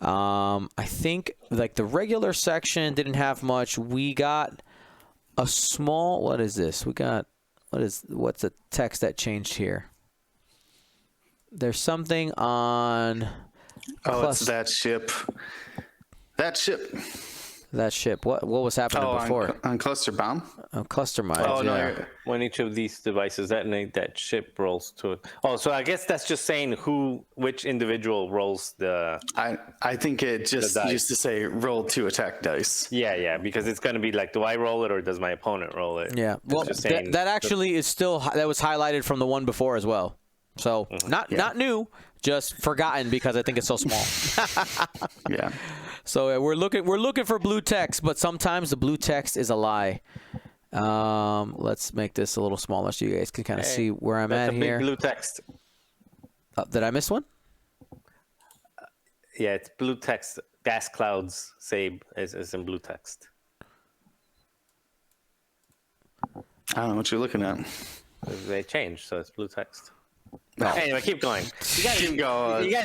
I think like the regular section didn't have much. We got a small. What is this? We got what's the text that changed here? There's something on. Oh, it's that ship. That ship. What was happening before? On cluster bomb? Cluster mines. Oh, no. Yeah. When each of these devices detonate, that ship rolls to it. Oh, so I guess that's just saying which individual rolls the. I think it just used to say roll 2 attack dice. Yeah, because it's going to be like, do I roll it or does my opponent roll it? Yeah. Well, that actually is still, that was highlighted from the one before as well. So not new, just forgotten because I think it's so small. Yeah. So we're looking for blue text, but sometimes the blue text is a lie. Let's make this a little smaller so you guys can kind of see where I'm at here. Big blue text. Did I miss one? Yeah, it's blue text. Gas clouds say is in blue text. I don't know what you're looking at. They changed, so it's blue text. No. Anyway, keep going. You guys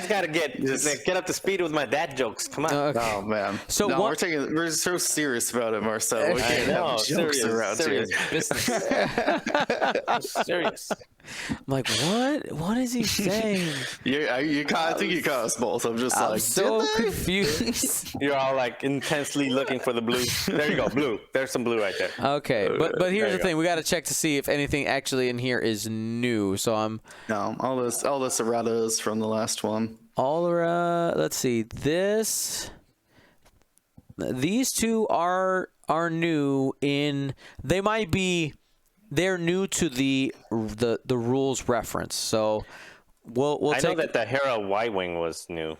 got to get up to speed with my dad jokes. Come on. Okay. Oh man. So we're so serious about it, Marcel. We can't have jokes around serious here. business. Serious. I'm like, what is he saying? I think you caught us both. I'm just I'm so confused. You're all like intensely looking for the blue. There you go, blue. There's some blue right there. Okay, but here's the thing: we got to check to see if anything actually in here is new. So No, all this errata is from the last one. let's see. These two are new in. They're new to the rules reference. So we'll I take. know that the Hera Y-wing was new.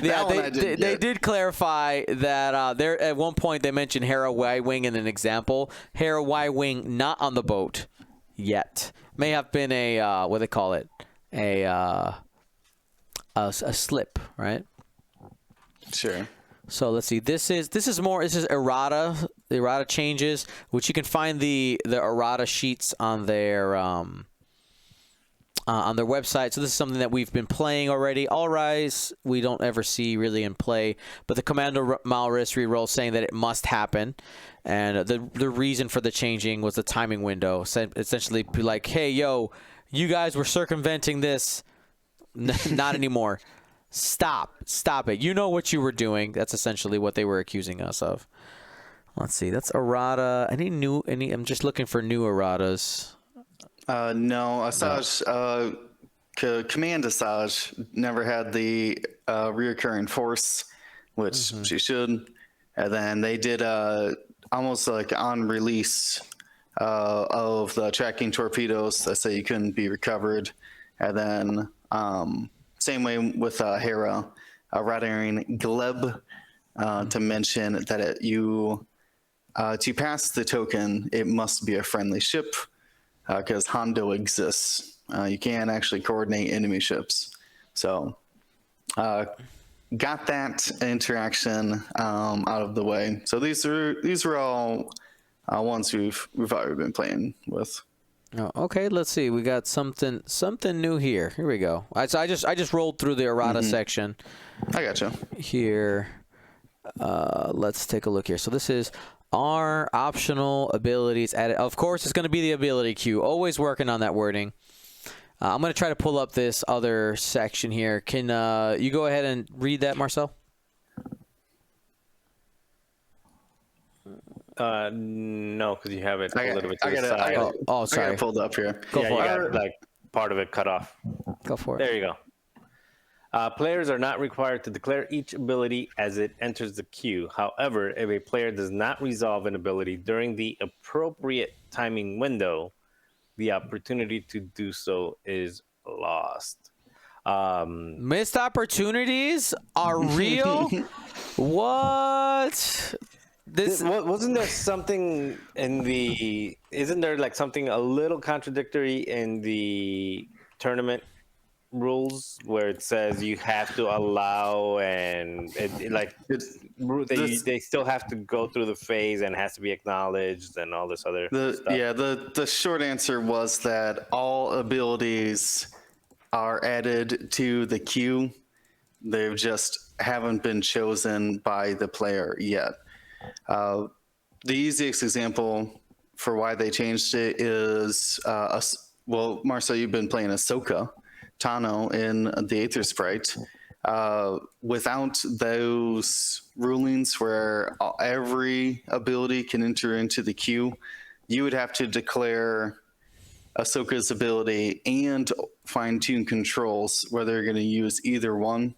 Yeah, they did clarify that there at one point they mentioned Hera Y-wing in an example. Hera Y-wing not on the boat yet. May have been a what do they call it? A slip, right? Sure. So let's see. This is errata. The errata changes, which you can find the errata sheets on their website. So this is something that we've been playing already. All rise, we don't ever see really in play, but the Commander Malris reroll saying that it must happen, and the reason for the changing was the timing window. Essentially, be like, hey, yo, you guys were circumventing this. Not anymore. Stop it. You know what you were doing. That's essentially what they were accusing us of. Let's see. That's errata. I'm just looking for new erratas. No, Asajj, Command Asajj never had the reoccurring force, which she should. And then they did almost like on release of the tracking torpedoes that say you couldn't be recovered. And then same way with Hera, Radaring Gleb to mention that to pass the token, it must be a friendly ship. Because Hondo exists. You can actually coordinate enemy ships. So got that interaction out of the way. So these were all ones we've already been playing with. Oh, okay, let's see. We got something new here. Here we go. So I just rolled through the errata section. I gotcha. Here. Let's take a look here. So this is Are optional abilities added? Of course, it's going to be the ability queue. Always working on that wording. I'm going to try to pull up this other section here. Can you go ahead and read that, Marcel? No, because you have it a little bit to I the got side. it. Oh, I sorry. got it pulled up here. Go Yeah, for you it. got like part of it cut off. Go for it. There you go. Players are not required to declare each ability as it enters the queue. However, if a player does not resolve an ability during the appropriate timing window, the opportunity to do so is lost. Missed opportunities are real? What? Wasn't there something in the? Isn't there like something a little contradictory in the tournament rules where it says you have to allow and they still have to go through the phase and has to be acknowledged and all this other stuff. The short answer was that all abilities are added to the queue. They just haven't been chosen by the player yet. The easiest example for why they changed it is, Marcel, you've been playing Ahsoka Tano in the Aether Sprite. Without those rulings where every ability can enter into the queue, you would have to declare Ahsoka's ability and fine-tune controls, whether you're going to use either one,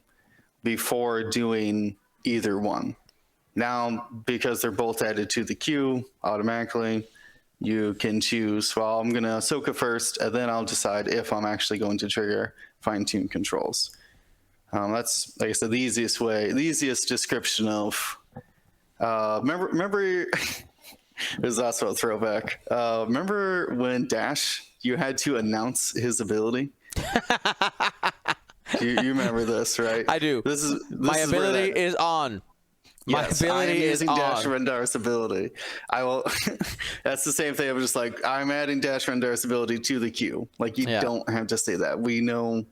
before doing either one. Now, because they're both added to the queue automatically, you can choose, well, I'm going to Ahsoka first, and then I'll decide if I'm actually going to trigger fine-tune controls. That's, like I said, the easiest way, the easiest description of, remember this is also a throwback. Remember when Dash, you had to announce his ability? you remember this, right? I do. My ability is on. My ability is on. Dash Rendar's ability. I will. That's the same thing. I'm just like, I'm adding Dash Rendar's ability to the queue. Like, you don't have to say that. We know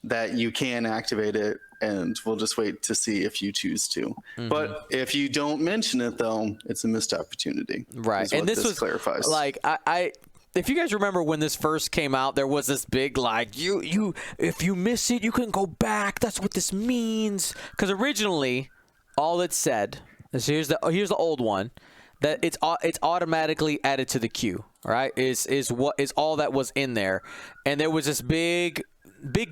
that you can activate it, and we'll just wait to see if you choose to. Mm-hmm. But if you don't mention it, though, it's a missed opportunity. Right. And this was clarifies. Like, I if you guys remember when this first came out, there was this big like, you if you miss it, you can go back. That's what this means. Because originally, all it said is here's the old one, that it's automatically added to the queue. Right? Is all that was in there, and there was this big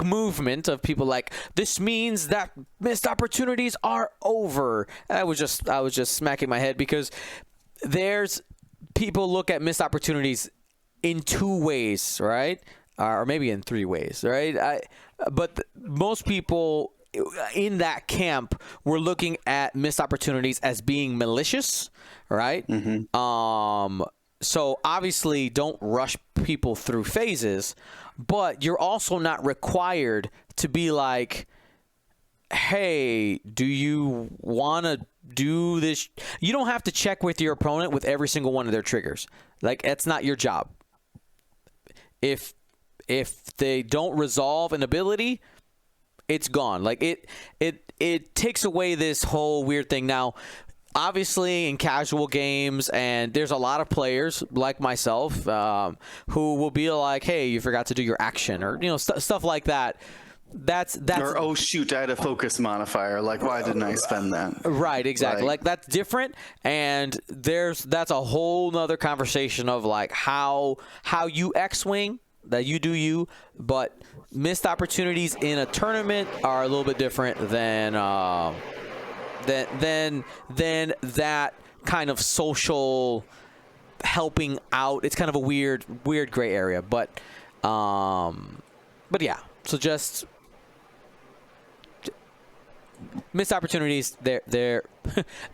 movement of people like, this means that missed opportunities are over. And I was just smacking my head, because there's people look at missed opportunities in two ways, right? Or maybe in three ways, right? But most people in that camp were looking at missed opportunities as being malicious, right? Mm-hmm. So obviously don't rush people through phases, but you're also not required to be like, hey, do you want to do this? You don't have to check with your opponent with every single one of their triggers. Like, that's not your job. If they don't resolve an ability, it's gone. Like, it takes away this whole weird thing. Now, obviously in casual games, and there's a lot of players like myself who will be like, hey, you forgot to do your action, or stuff like that. That's or, oh shoot, I had a focus modifier, like, why didn't I spend that? Right, exactly. Like, that's different, and that's a whole nother conversation of like how you X-wing, that you do you, but missed opportunities in a tournament are a little bit different than that kind of social helping out. It's kind of a weird gray area, but yeah. So just missed opportunities. They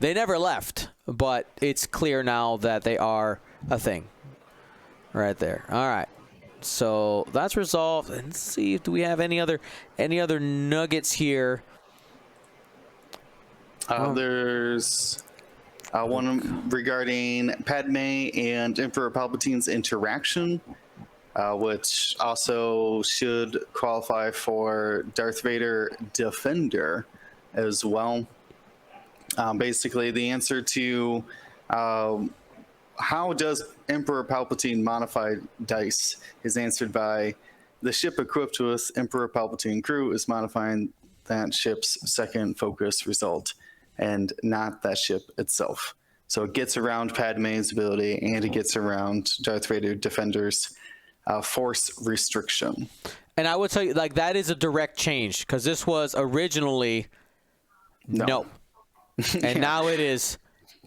never left, but it's clear now that they are a thing. Right there. All right. So that's resolved. Let's see, do we have any other nuggets here? There's one regarding Padme and Emperor Palpatine's interaction, which also should qualify for Darth Vader Defender as well. Basically, the answer to How does Emperor Palpatine modify dice is answered by the ship equipped with Emperor Palpatine crew is modifying that ship's second focus result and not that ship itself. So it gets around Padme's ability and it gets around Darth Vader Defender's force restriction. And I would tell you, like, that is a direct change because this was originally no. And now it is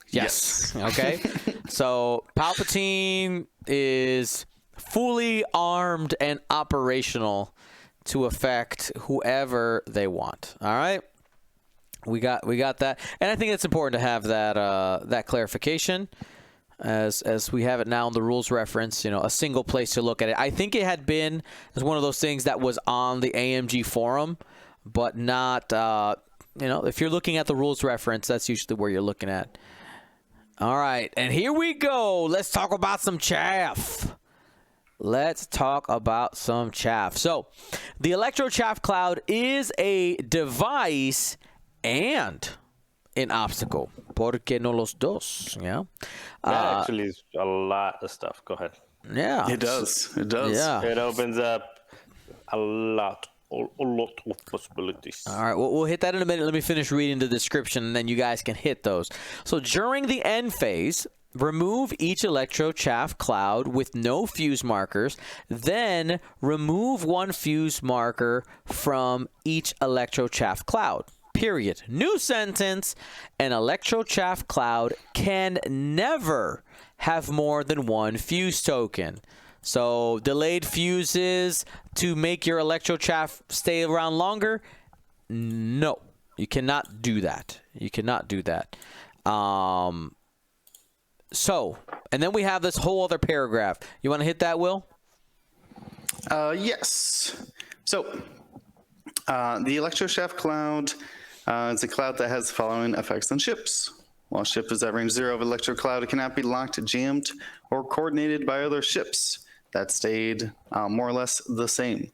yes. Okay? So Palpatine is fully armed and operational to affect whoever they want. All right? We got that. And I think it's important to have that clarification as we have it now in the rules reference, a single place to look at it. I think it had been as one of those things that was on the AMG forum, but not if you're looking at the rules reference, that's usually where you're looking at. All right, and here we go. Let's talk about some chaff. So, the Electro Chaff Cloud is a device and an obstacle. Porque no los dos? Yeah. That actually is a lot of stuff. Go ahead. Yeah. It does. Yeah. It opens up a lot of possibilities. All right, we'll hit that in a minute. Let me finish reading the description, and then you guys can hit those. So during the end phase, remove each Electro Chaff Cloud with no fuse markers. Then remove one fuse marker from each Electro Chaff Cloud. Period. New sentence. An Electro Chaff Cloud can never have more than one fuse token. So delayed fuses to make your Electro Chaff stay around longer? No, you cannot do that. So, and then we have this whole other paragraph. You want to hit that, Will? Yes. So, the Electro Chaff Cloud is a cloud that has the following effects on ships. While a ship is at range 0 of Electro Cloud, it cannot be locked, jammed, or coordinated by other ships. That stayed more or less the same.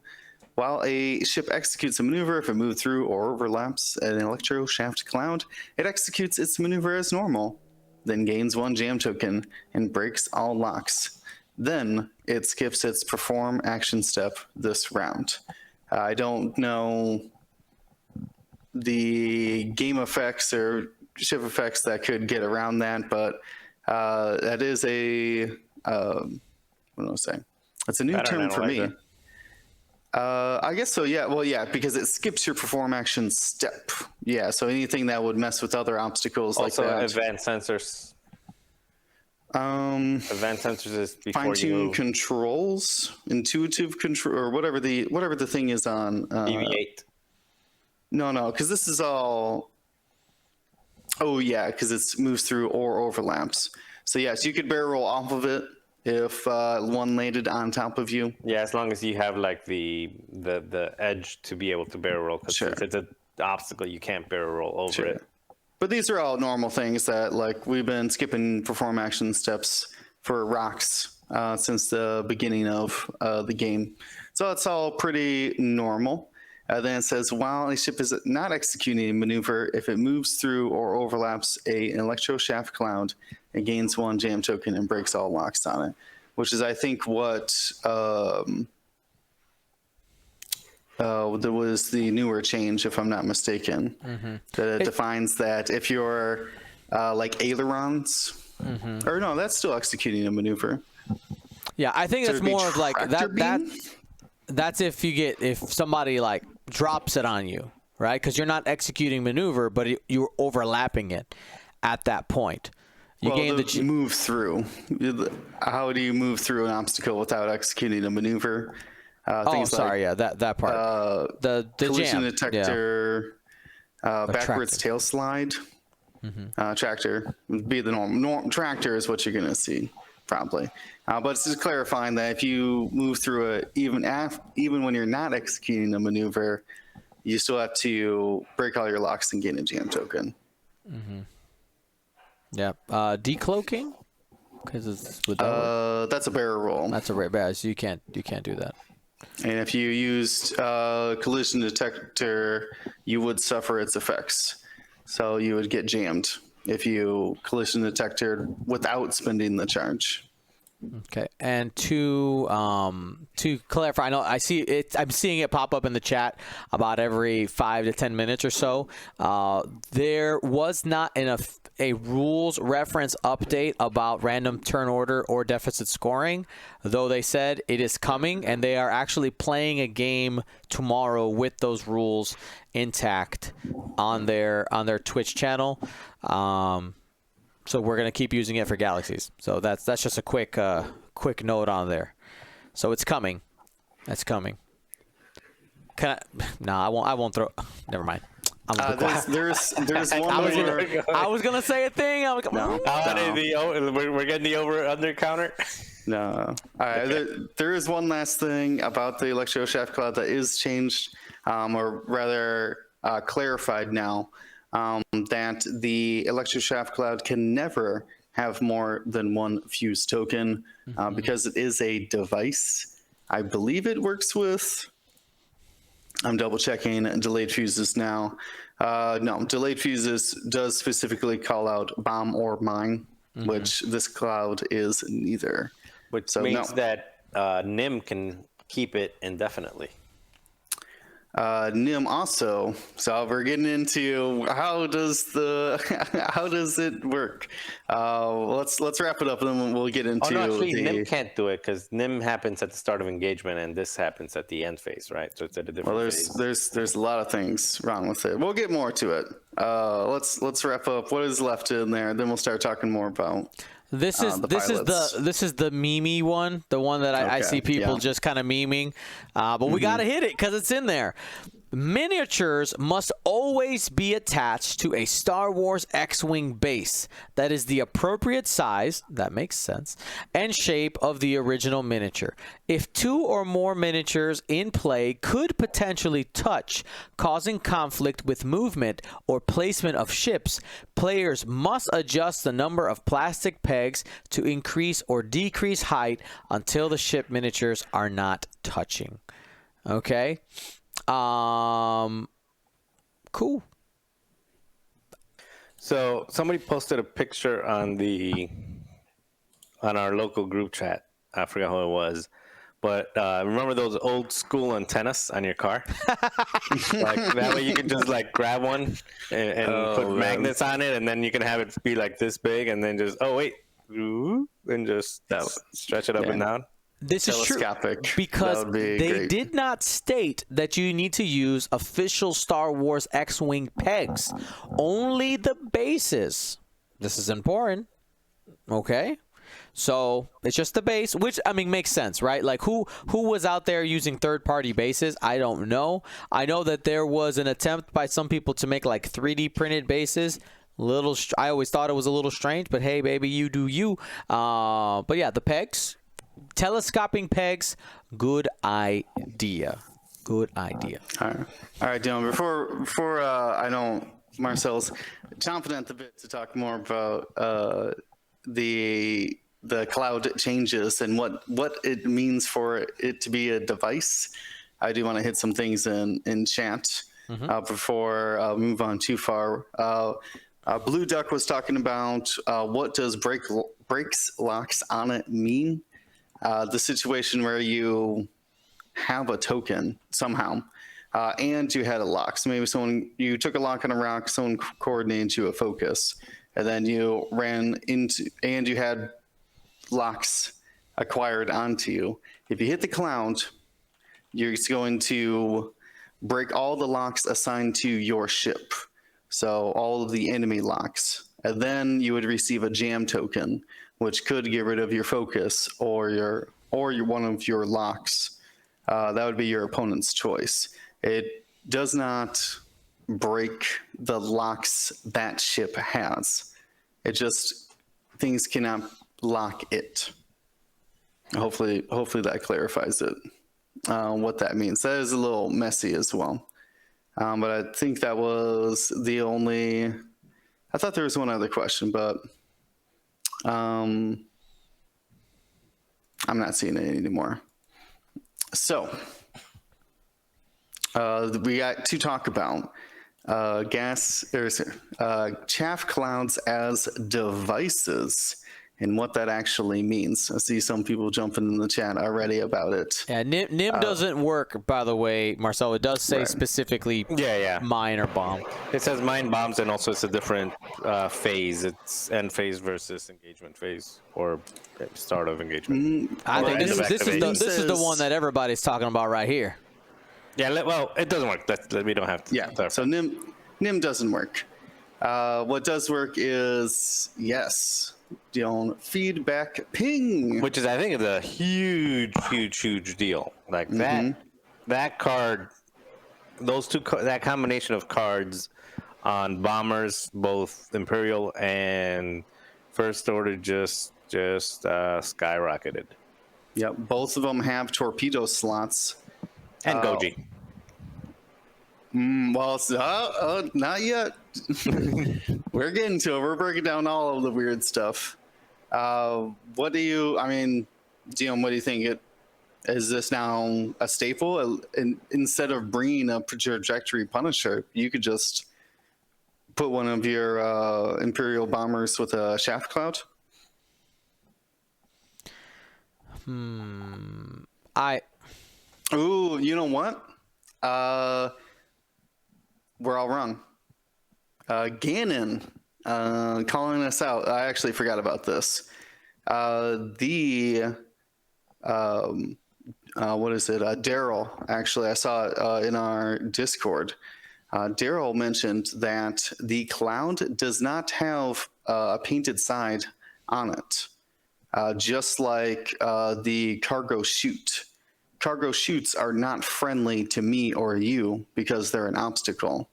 While a ship executes a maneuver, if it moves through or overlaps an Electro Shaft Cloud, it executes its maneuver as normal, then gains one jam token and breaks all locks. Then it skips its perform action step this round. I don't know the game effects or ship effects that could get around that, but that is a what do I say? It's a new term for me. I guess so, yeah. Well, yeah, because it skips your perform action step. Yeah, so anything that would mess with other obstacles also, like that. Advanced sensors. Advanced sensors is before fine-tune you move. Controls, intuitive control, or whatever the thing is on. BB-8. No, because this is all. Oh yeah, because it moves through or overlaps. So yes, you could barrel roll off of it if one landed on top of you. Yeah, as long as you have like the edge to be able to barrel roll. Because if it's an obstacle, you can't barrel roll over it. But these are all normal things that like we've been skipping perform action steps for rocks since the beginning of the game. So it's all pretty normal. Then it says, while a ship is not executing a maneuver, if it moves through or overlaps an Electro Shaft Cloud, it gains one jam token and breaks all locks on it, which is, I think, what there was the newer change, if I'm not mistaken, that it defines that if you're like ailerons, or no, that's still executing a maneuver. Yeah, I think So that's it'd be more of like tractor beam? that's if somebody like drops it on you, right? Because you're not executing maneuver, but you're overlapping it at that point. You gain the move through. How do you move through an obstacle without executing a maneuver? That part. The collision jam. detector, backwards tractor. tail slide. Tractor would be the norm. Tractor is what you're going to see, probably. But it's just clarifying that if you move through it, even when you're not executing a maneuver, you still have to break all your locks and gain a jam token. Yeah. Decloaking? Because that's a barrel roll. That's a rare bad. So you can't do that. And if you used collision detector, you would suffer its effects. So you would get jammed if you collision detected without spending the charge. Okay, and to clarify, I know I see it. I'm seeing it pop up in the chat about every 5 to 10 minutes or so. There was not a rules reference update about random turn order or deficit scoring, though they said it is coming, and they are actually playing a game tomorrow with those rules intact on their Twitch channel. So we're gonna keep using it for galaxies. So that's just a quick note on there. So it's coming. That's coming. Can I? No, I won't throw. Never mind. I'm gonna be quiet. There's one more. I was gonna say a thing. I was No. We're getting the over/under counter. No. All right. There is one last thing about the Electro Chaff Cloud that is changed, or rather clarified now. That the Electro Chaff Cloud can never have more than one fuse token because it is a device. I believe it works with. I'm double checking delayed fuses now. No, delayed fuses does specifically call out bomb or mine, which this cloud is neither. Which means that NIM can keep it indefinitely. NIM also. So we're getting into how does it work? Let's wrap it up and then we'll get into. Oh no, actually, NIM can't do it because NIM happens at the start of engagement and this happens at the end phase, right? So it's at a different. Well, phase. there's a lot of things wrong with it. We'll get more to it. Let's wrap up what is left in there. Then we'll start talking more about. This is the meme one, the one that I see people just kind of memeing, but we gotta hit it because it's in there. Miniatures must always be attached to a Star Wars X-Wing base that is the appropriate size, that makes sense, and shape of the original miniature. If two or more miniatures in play could potentially touch, causing conflict with movement or placement of ships, players must adjust the number of plastic pegs to increase or decrease height until the ship miniatures are not touching. Okay? Cool. So somebody posted a picture on our local group chat. I forgot who it was, but remember those old school antennas on your car? Like that way you can just like grab one and put magnets on it, and then you can have it be like this big, and then just and just stretch it up and down. This is true because they did not state that you need to use official Star Wars X-Wing pegs. Only the bases. This is important. Okay? So it's just the base, which, I mean, makes sense, right? Like who was out there using third-party bases? I don't know. I know that there was an attempt by some people to make like 3D printed bases. I always thought it was a little strange, but hey, baby, you do you. But yeah, the pegs. Telescoping pegs, good idea. Good idea. All right, Dylan. Before I know Marcel's chomping at the bit to talk more about the cloud changes and what it means for it to be a device. I do want to hit some things in chat before we move on too far. Blue Duck was talking about what does brakes locks on it mean? The situation where you have a token somehow, and you had a lock. So maybe you took a lock on a rock, someone coordinated you a focus, and then you ran into, and you had locks acquired onto you. If you hit the cloud, you're going to break all the locks assigned to your ship. So all of the enemy locks, and then you would receive a jam token, which could get rid of your focus or your one of your locks. That would be your opponent's choice. It does not break the locks that ship has. It just, things cannot lock it. Hopefully that clarifies it, what that means. That is a little messy as well. But I think that was the only, I thought there was one other question, but I'm not seeing it anymore. So we got to talk about chaff clouds as devices and what that actually means. I see some people jumping in the chat already about it. Yeah, NIM doesn't work, by the way, Marcel. It does say Right. specifically Yeah. mine or bomb. It says mine bombs, and also it's a different phase. It's end phase versus engagement phase, or start of engagement. I Or think end of this is activation. the one that everybody's talking about right here. Yeah, well, it doesn't work. We don't have to. Yeah. So NIM doesn't work. What does work is feedback ping, Which is, I think, is a huge deal. Like that card, that combination of cards on bombers, both Imperial and First Order, just skyrocketed. Yep. Both of them have torpedo slots. And Goji. Well, not yet. We're getting to it. We're breaking down all of the weird stuff. Dion, what do you think? Is this now a staple? Instead of bringing a trajectory Punisher, you could just put one of your Imperial bombers with a shaft cloud? Ooh, You know what? We're all wrong. Gannon calling us out. I actually forgot about this. What is it? Daryl, actually, I saw it in our Discord. Daryl mentioned that the cloud does not have a painted side on it, just like the cargo chute. Cargo chutes are not friendly to me or you because they're an obstacle.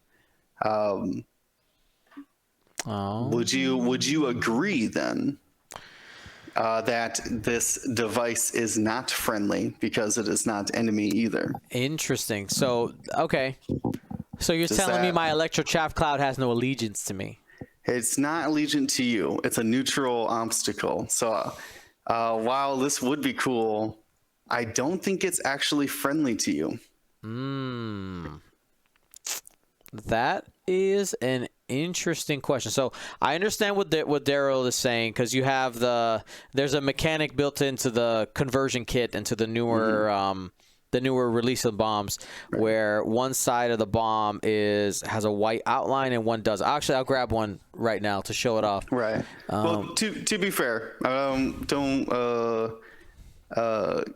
Would you agree then that this device is not friendly because it is not enemy either? Interesting. So, okay. So you're telling me my Electro Chaff Cloud has no allegiance to me? It's not allegiant to you. It's a neutral obstacle. So while this would be cool, I don't think it's actually friendly to you. That is an interesting question. So I understand what Daryl is saying, because you have there's a mechanic built into the conversion kit into the newer release of bombs, where one side of the bomb has a white outline and one does. Actually, I'll grab one right now to show it off. Right. Well, to be fair, don't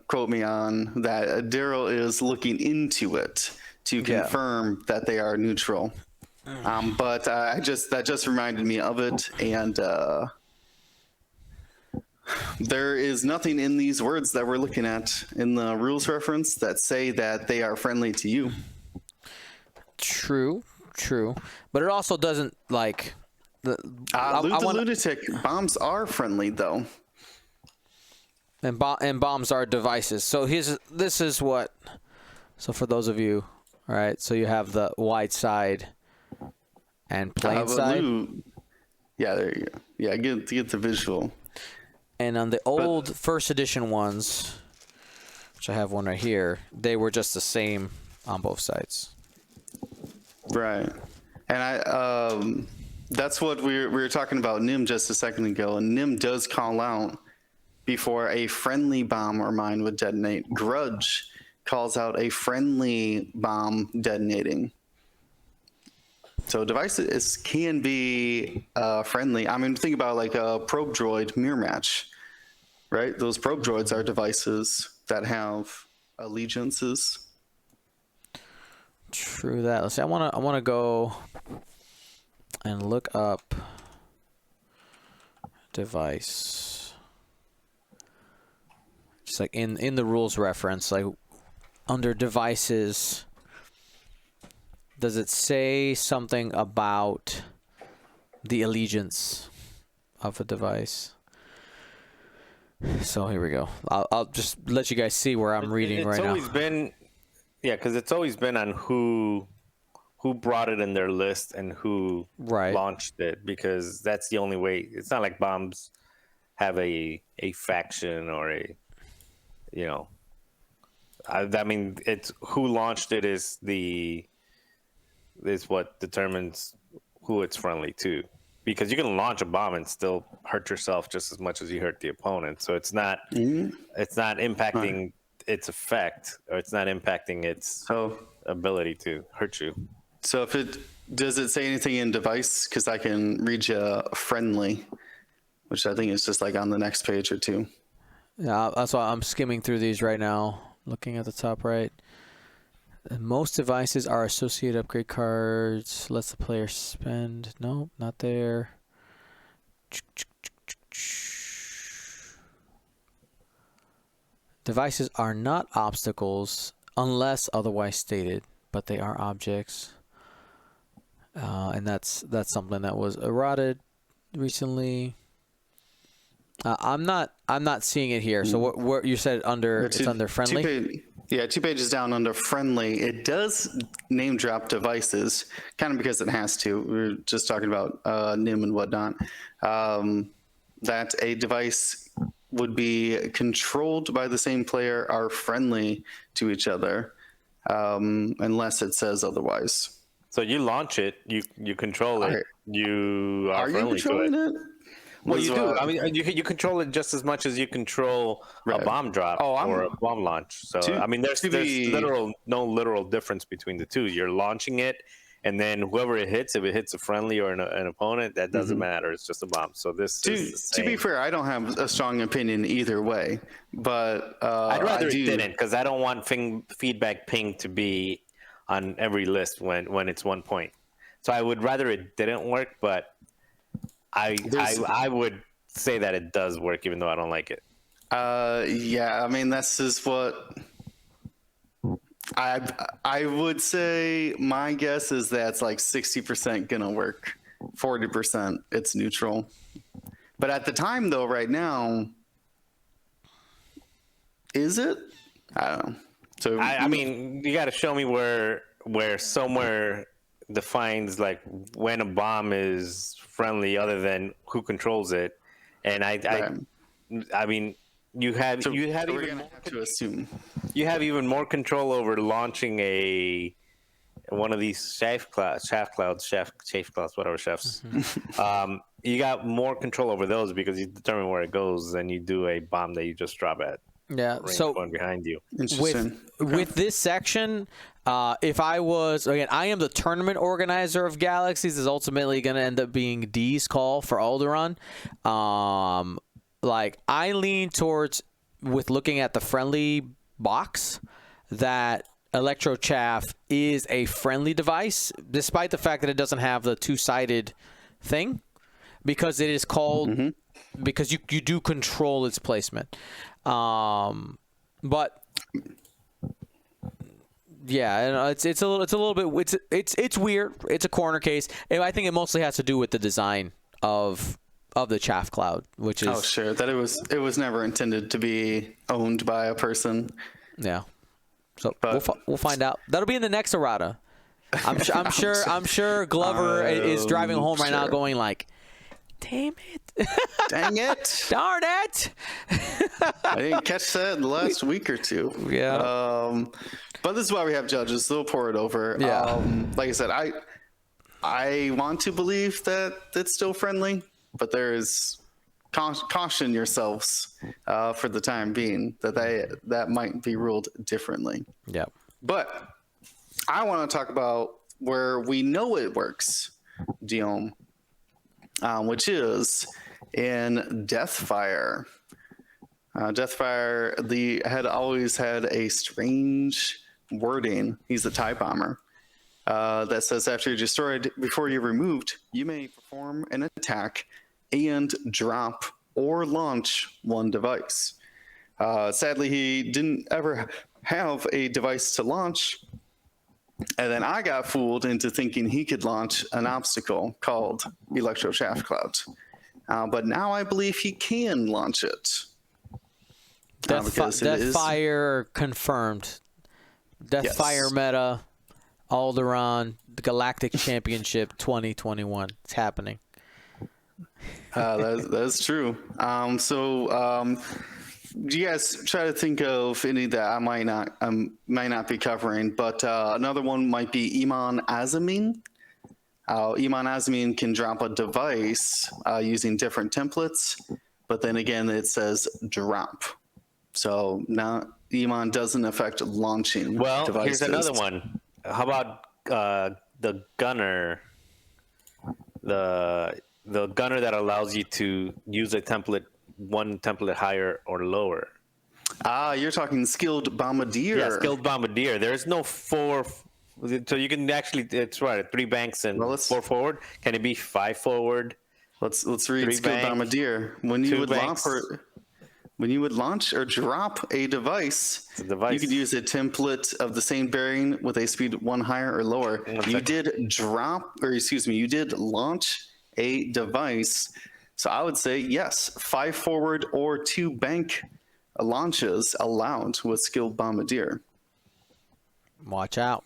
quote me on that. Daryl is looking into it to confirm that they are neutral. But that just reminded me of it, and there is nothing in these words that we're looking at in the rules reference that say that they are friendly to you. True, but it also doesn't like Lunatic bombs are friendly though, and bombs are devices. So this is what. So for those of you, all right. So you have the wide side and plain side. Yeah, there you go. Yeah, get the visual. And on the old first edition ones, which I have one right here, they were just the same on both sides. Right. And that's what we were talking about NIM just a second ago. And NIM does call out before a friendly bomb or mine would detonate. Grudge calls out a friendly bomb detonating. So devices can be friendly. I mean, think about like a probe droid mirror match, right? Those probe droids are devices that have allegiances. True that. Let's see. I wanna go and look up device. Just like in the rules reference, like under devices. Does it say something about the allegiance of a device? So here we go. I'll just let you guys see where I'm reading right now. It's always been, because it's always been on who brought it in their list and who launched it, because that's the only way. It's not like bombs have a faction or I mean, it's who launched it is the is what determines who it's friendly to. Because you can launch a bomb and still hurt yourself just as much as you hurt the opponent. So it's not impacting its effect, or it's not impacting its ability to hurt you. So does it say anything in device? Because I can read you friendly, which I think is just like on the next page or two. Yeah, that's why I'm skimming through these right now, looking at the top right. Most devices are associated upgrade cards. Lets the player spend. No, not there. Devices are not obstacles unless otherwise stated, but they are objects. And that's something that was errated recently. I'm not seeing it here. So what you said it's under friendly? 2 pages down under friendly. It does name drop devices, kind of because it has to. We were just talking about NIM and whatnot. That a device would be controlled by the same player are friendly to each other, unless it says otherwise. So you launch it, you control it, you are friendly to it. Well, you do. I mean, you control it just as much as you control a bomb drop or a bomb launch. So, I mean, there's no literal difference between the two. You're launching it, and then whoever it hits, if it hits a friendly or an opponent, that doesn't matter. It's just a bomb. So this is the same. To be fair, I don't have a strong opinion either way, but I'd rather it didn't, because I don't want feedback ping to be on every list when it's 1 point. So I would rather it didn't work, but I would say that it does work, even though I don't like it. Yeah, I mean, this is what I would say. My guess is that's like 60% gonna work, 40% it's neutral. But at the time, though, right now, is it? I don't know. So I mean, you got to show me where somewhere defines like when a bomb is friendly other than who controls it. And I mean, you have even more to assume you have even more control over launching one of these chaff clouds, whatever chefs. You got more control over those because you determine where it goes than you do a bomb that you just drop at. Yeah. So one behind you. With this section, if I was, again, I am the tournament organizer of Galaxies, is ultimately going to end up being D's call for Alderaan. Like, I lean towards, with looking at the friendly box, that Electro Chaff is a friendly device, despite the fact that it doesn't have the two-sided thing, because it is called, because you do control its placement. But yeah, it's a little bit it's weird. It's a corner case. I think it mostly has to do with the design of the Chaff Cloud, which is sure, that it was never intended to be owned by a person. Yeah. So we'll find out. That'll be in the next errata. I'm sure Glover is driving home right now, going like, "Damn it! Dang it! Darn it!" I didn't catch that in the last week or two. Yeah. But this is why we have judges. They'll pour it over. Yeah. Like I said, I want to believe that it's still friendly, but there is caution yourselves for the time being that might be ruled differently. Yeah. But I want to talk about where we know it works, Guillaume, which is in Deathfire. Deathfire had always had a strange wording. He's a TIE bomber that says after you're destroyed, before you're removed, you may perform an attack and drop or launch one device. Sadly, he didn't ever have a device to launch. And then I got fooled into thinking he could launch an obstacle called Electro Chaff Cloud. But now I believe he can launch it. Deathfire confirmed. Deathfire meta, Alderaan, the Galactic Championship 2021. It's happening. That's true. you guys try to think of any that I might not be covering, but another one might be Iman Azamin. Iman Azamin can drop a device using different templates, but then again, it says drop. So now Iman doesn't affect launching Well, devices. here's another one. How about the gunner? The gunner that allows you to use a template, one template higher or lower. You're talking skilled bombardier. Yeah, skilled bombardier. There's no 4, so you can actually. It's right. 3 banks and 4 forward. Can it be 5 forward? Let's read 3 skilled bank, bombardier. When you 2 would banks. launch or drop a device, you could use a template of the same bearing with a speed 1 higher or lower. You did launch a device. So I would say yes, 5 forward or 2 bank launches allowed with skilled bombardier. Watch out.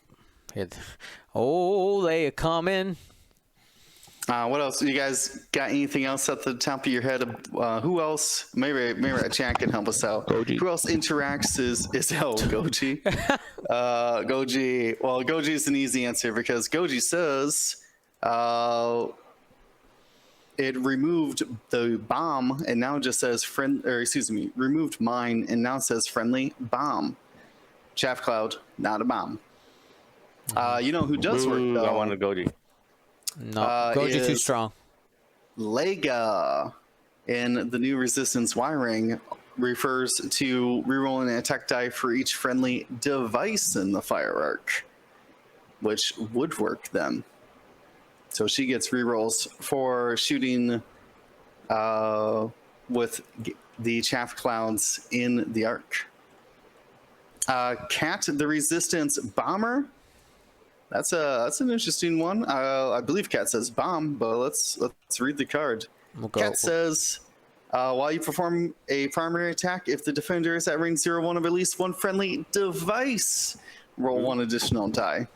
Oh, they are coming. What else? You guys got anything else at the top of your head? Who else? Maybe Chat can help us out. Goji. Who else interacts is Goji. Goji. Well, Goji is an easy answer because Goji says it removed the bomb and now just says removed mine and now says friendly bomb. Chaff Cloud, not a bomb. You know who does work though? I want to Goji. No, Goji too strong. Lega in the new resistance wiring refers to rerolling an attack die for each friendly device in the fire arc, which would work then. So she gets rerolls for shooting with the chaff clouds in the arc. Cat, the resistance bomber. That's an interesting one. I believe Cat says bomb, but let's read the card. Cat says, while you perform a primary attack, if the defender is at range 0-1 of at least one friendly device, roll 1 additional die.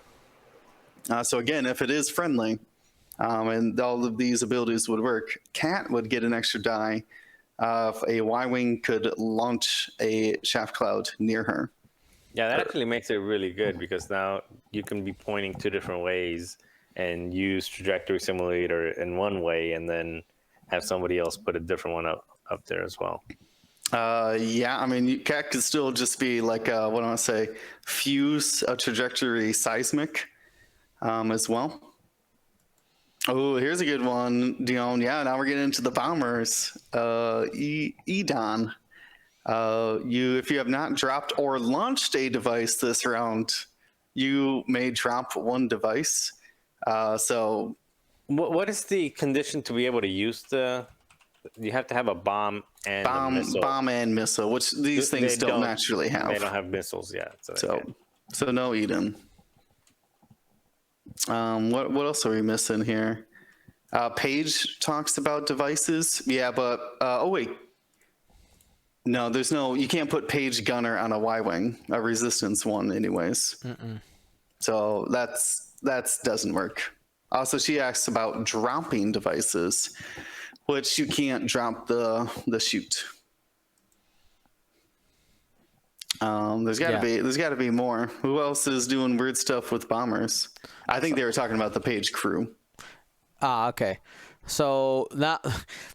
So again, if it is friendly, and all of these abilities would work, Cat would get an extra die if a Y-Wing could launch a shaft cloud near her. Yeah, that actually makes it really good because now you can be pointing 2 different ways and use trajectory simulator in one way and then have somebody else put a different one up there as well. Yeah, I mean, Cat could still just be like, what do I say, fuse a trajectory seismic as well. Oh, here's a good one, Dion. Yeah, now we're getting into the bombers. Edon. If you have not dropped or launched a device this round, you may drop 1 device. So, what is the condition to be able to use the? You have to have a bomb and a missile. Bomb and missile, which these things don't naturally have. They don't have missiles yet. So no Eden. What else are we missing here? Paige talks about devices. Yeah, but oh wait. No, you can't put Page Gunner on a Y-Wing, a resistance one anyways. So that doesn't work. Also, she asks about dropping devices, which you can't drop the chute. There's got to be more. Who else is doing weird stuff with bombers? I think they were talking about the Page crew. Okay. So now,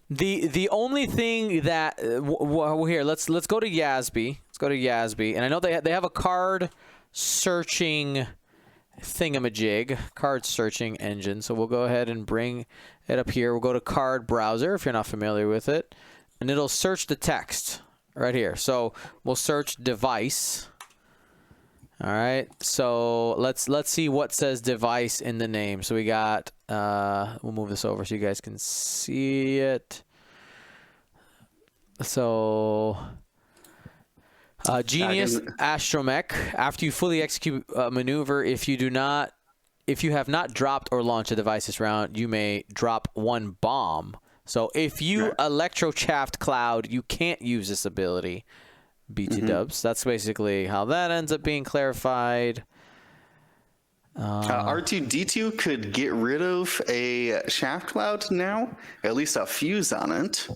the only thing that here let's go to Yasby. Let's go to Yasby, and I know they have a card searching thingamajig, card searching engine. So we'll go ahead and bring it up here. We'll go to card browser if you're not familiar with it, and it'll search the text right here. So we'll search device. All right, so let's see what says device in the name. So we got, we'll move this over so you guys can see it. So, Genius Astromech, after you fully execute a maneuver, if you have not dropped or launched a device this round, you may drop 1 bomb. So if you electro chaffed cloud, you can't use this ability. BT dubs. That's basically how that ends up being clarified. R2D2 could get rid of a shaft cloud now, at least a fuse on it.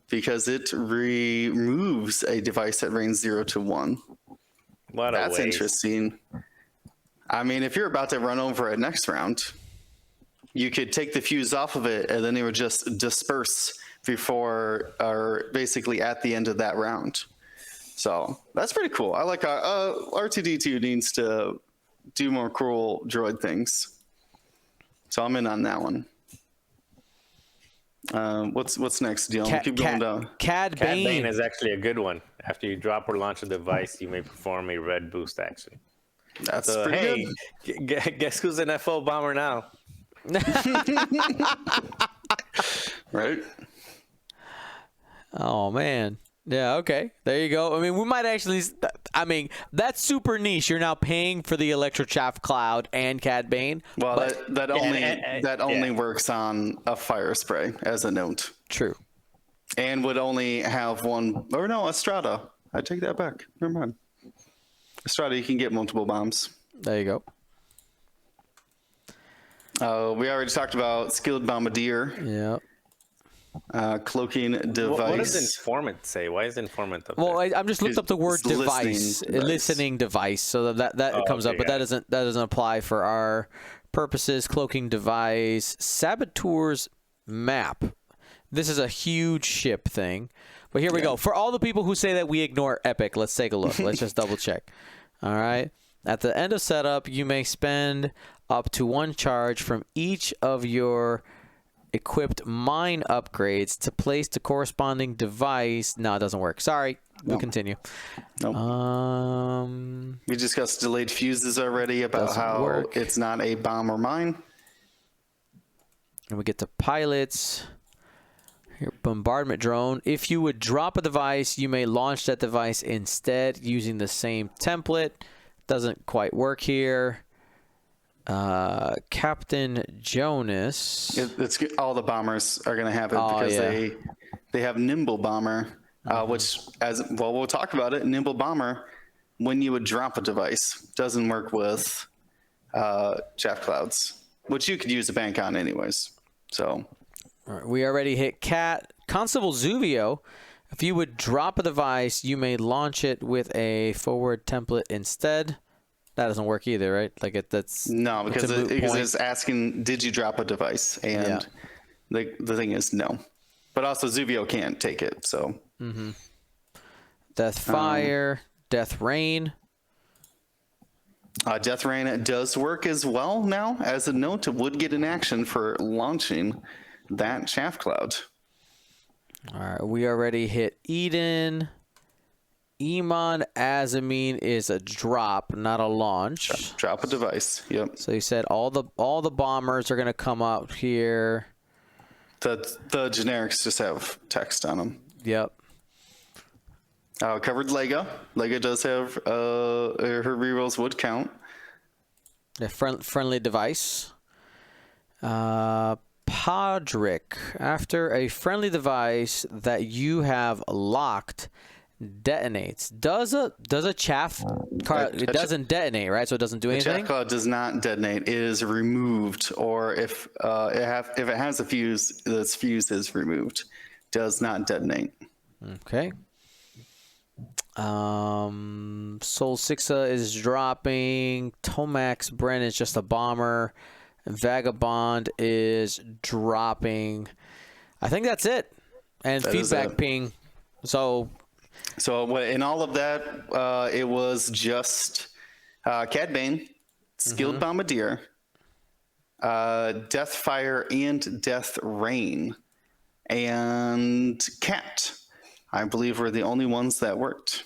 because it removes a device that range 0 to 1. What a That's waste. interesting. I mean, if you're about to run over it next round, you could take the fuse off of it and then it would just disperse before, or basically at the end of that round. So that's pretty cool. I like R2D2 needs to do more cool droid things. So I'm in on that one. What's next, Dylan? Keep going down. Cad Cad Bane Bane. is actually a good one. After you drop or launch a device, you may perform a red boost action. That's So, pretty hey, good. guess who's an FO bomber now? Right? Oh man. Yeah, okay. There you go. I mean, we might actually that's super niche. You're now paying for the Electro Chaff Cloud and Cad Bane. Well, but that only works on a fire spray as a note, true. and would only have one. Or no, Estrada. I take that back. Never mind. Estrada, you can get multiple bombs. There you go. We already talked about skilled bombardier. Yep. Cloaking device. What does informant say? Why is informant up Well, there? I'm just looked up the word It's device, listening device, so that comes okay, up, but got that doesn't apply for our purposes. Cloaking device, saboteur's map. This is a huge ship thing, but here we go. For all the people who say that we ignore Epic, let's take a look. Let's just double check. All right. At the end of setup, you may spend up to 1 charge from each of your equipped mine upgrades to place the corresponding device. No, it doesn't work. Sorry. We'll continue. Nope. We discussed delayed fuses already about how it's not a bomb or mine. And we get to pilots. Here, bombardment drone. If you would drop a device, you may launch that device instead using the same template. Doesn't quite work here. Captain Jonas. It's all the bombers are going to have it because they have nimble bomber, which, as well, we'll talk about it. Nimble bomber, when you would drop a device, doesn't work with chaff clouds, which you could use a bank on anyways. So all right, we already hit Cat. Constable Zuvio. If you would drop a device, you may launch it with a forward template instead. That doesn't work either, right? Like that's no, because it's asking, did you drop a device? And the thing is, no. But also Zuvio can't take it, so. Death Fire, Death Rain. Death Rain does work as well now. As a note, it would get an action for launching that chaff cloud. All right, we already hit Eden. Iman Azamine is a drop, not a launch. Drop a device. Yep. So you said all the bombers are gonna come out here. The generics just have text on them. Yep. Covered Lega. Lega does have her rerolls would count. The friendly device. Podrick. After a friendly device that you have locked detonates. Does a chaff card? It doesn't detonate, right? So it doesn't do anything. The chaff cloud does not detonate. It is removed, or if it has a fuse, this fuse is removed. Does not detonate. Okay. Sol Sixa is dropping. Tomax Bren is just a bomber. Vagabond is dropping. I think that's it. And that feedback ping. So in all of that, it was just Cad Bane, Skilled Bombardier, Death Fire, and Death Rain, and Cat. I believe were the only ones that worked.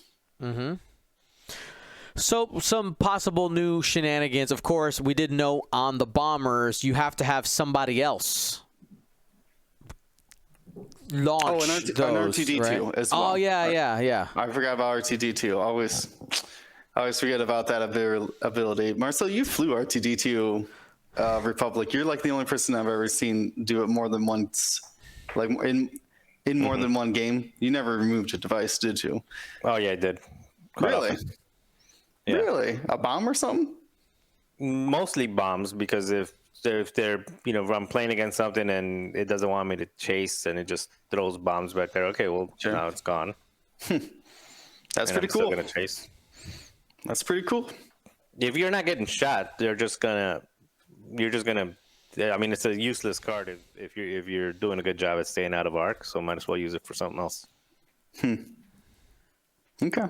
So some possible new shenanigans. Of course, we did know on the bombers, you have to have somebody else launch an those, R2D2 right? as well. Oh, yeah. I forgot about R2D2. Always forget about that ability. Marcel, you flew R2D2 Republic. You're like the only person I've ever seen do it more than once, like in more than one game. You never removed a device, did you? Oh yeah, I did. Really? Yeah. Really? A bomb or something? Mostly bombs, because if if they're if I'm playing against something and it doesn't want me to chase and it just throws bombs back there. Okay, well now it's gone. That's And pretty I'm still cool. gonna chase. That's pretty cool. If you're not getting shot, you're just gonna. I mean, it's a useless card if you're doing a good job at staying out of arc. So might as well use it for something else. Okay.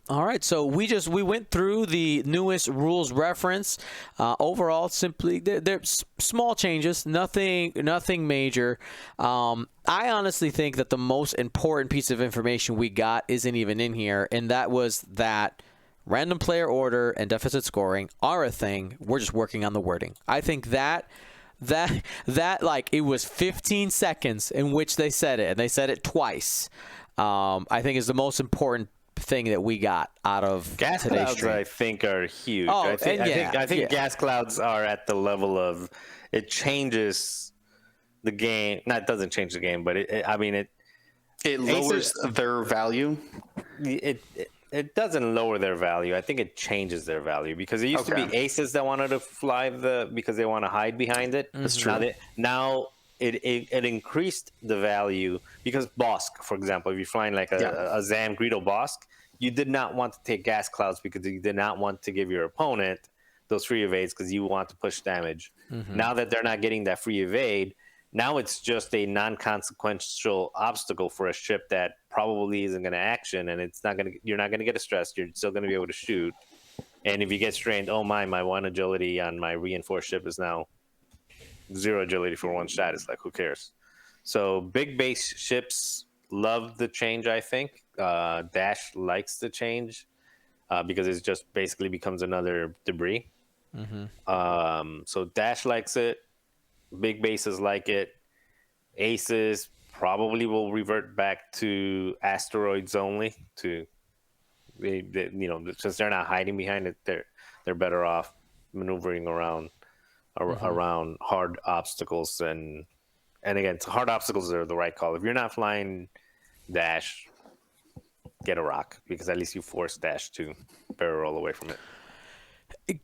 All right, so we went through the newest rules reference. Overall, simply they're small changes, nothing major. I honestly think that the most important piece of information we got isn't even in here, and that was that random player order and deficit scoring are a thing. We're just working on the wording. I think that like it was 15 seconds in which they said it, and they said it twice. I think is the most important thing that we got out of Gas today's clouds, stream. I think, are huge. Oh, I think yeah. gas clouds are at the level of it changes the game. Not it doesn't change the game, but it lowers their value. It doesn't lower their value. I think it changes their value because it used to be aces that wanted to fly because they want to hide behind it. Mm-hmm. That's true. Now it increased the value because Bosk, for example, if you're flying like a Zam Greedo Bosk, you did not want to take gas clouds because you did not want to give your opponent those free evades because you want to push damage. Mm-hmm. Now that they're not getting that free evade, now it's just a non-consequential obstacle for a ship that probably isn't going to action, and you're not going to get a stress. You're still going to be able to shoot. And if you get strained, oh my 1 agility on my reinforced ship is now 0 agility for 1 shot. It's like, who cares? So big base ships love the change, I think. Dash likes the change because it just basically becomes another debris. Mm-hmm. So Dash likes it. Big bases like it. Aces probably will revert back to asteroids only. Since they're not hiding behind it, they're better off maneuvering around hard obstacles. And again, hard obstacles are the right call. If you're not flying Dash, get a rock because at least you force Dash to barrel roll away from it. I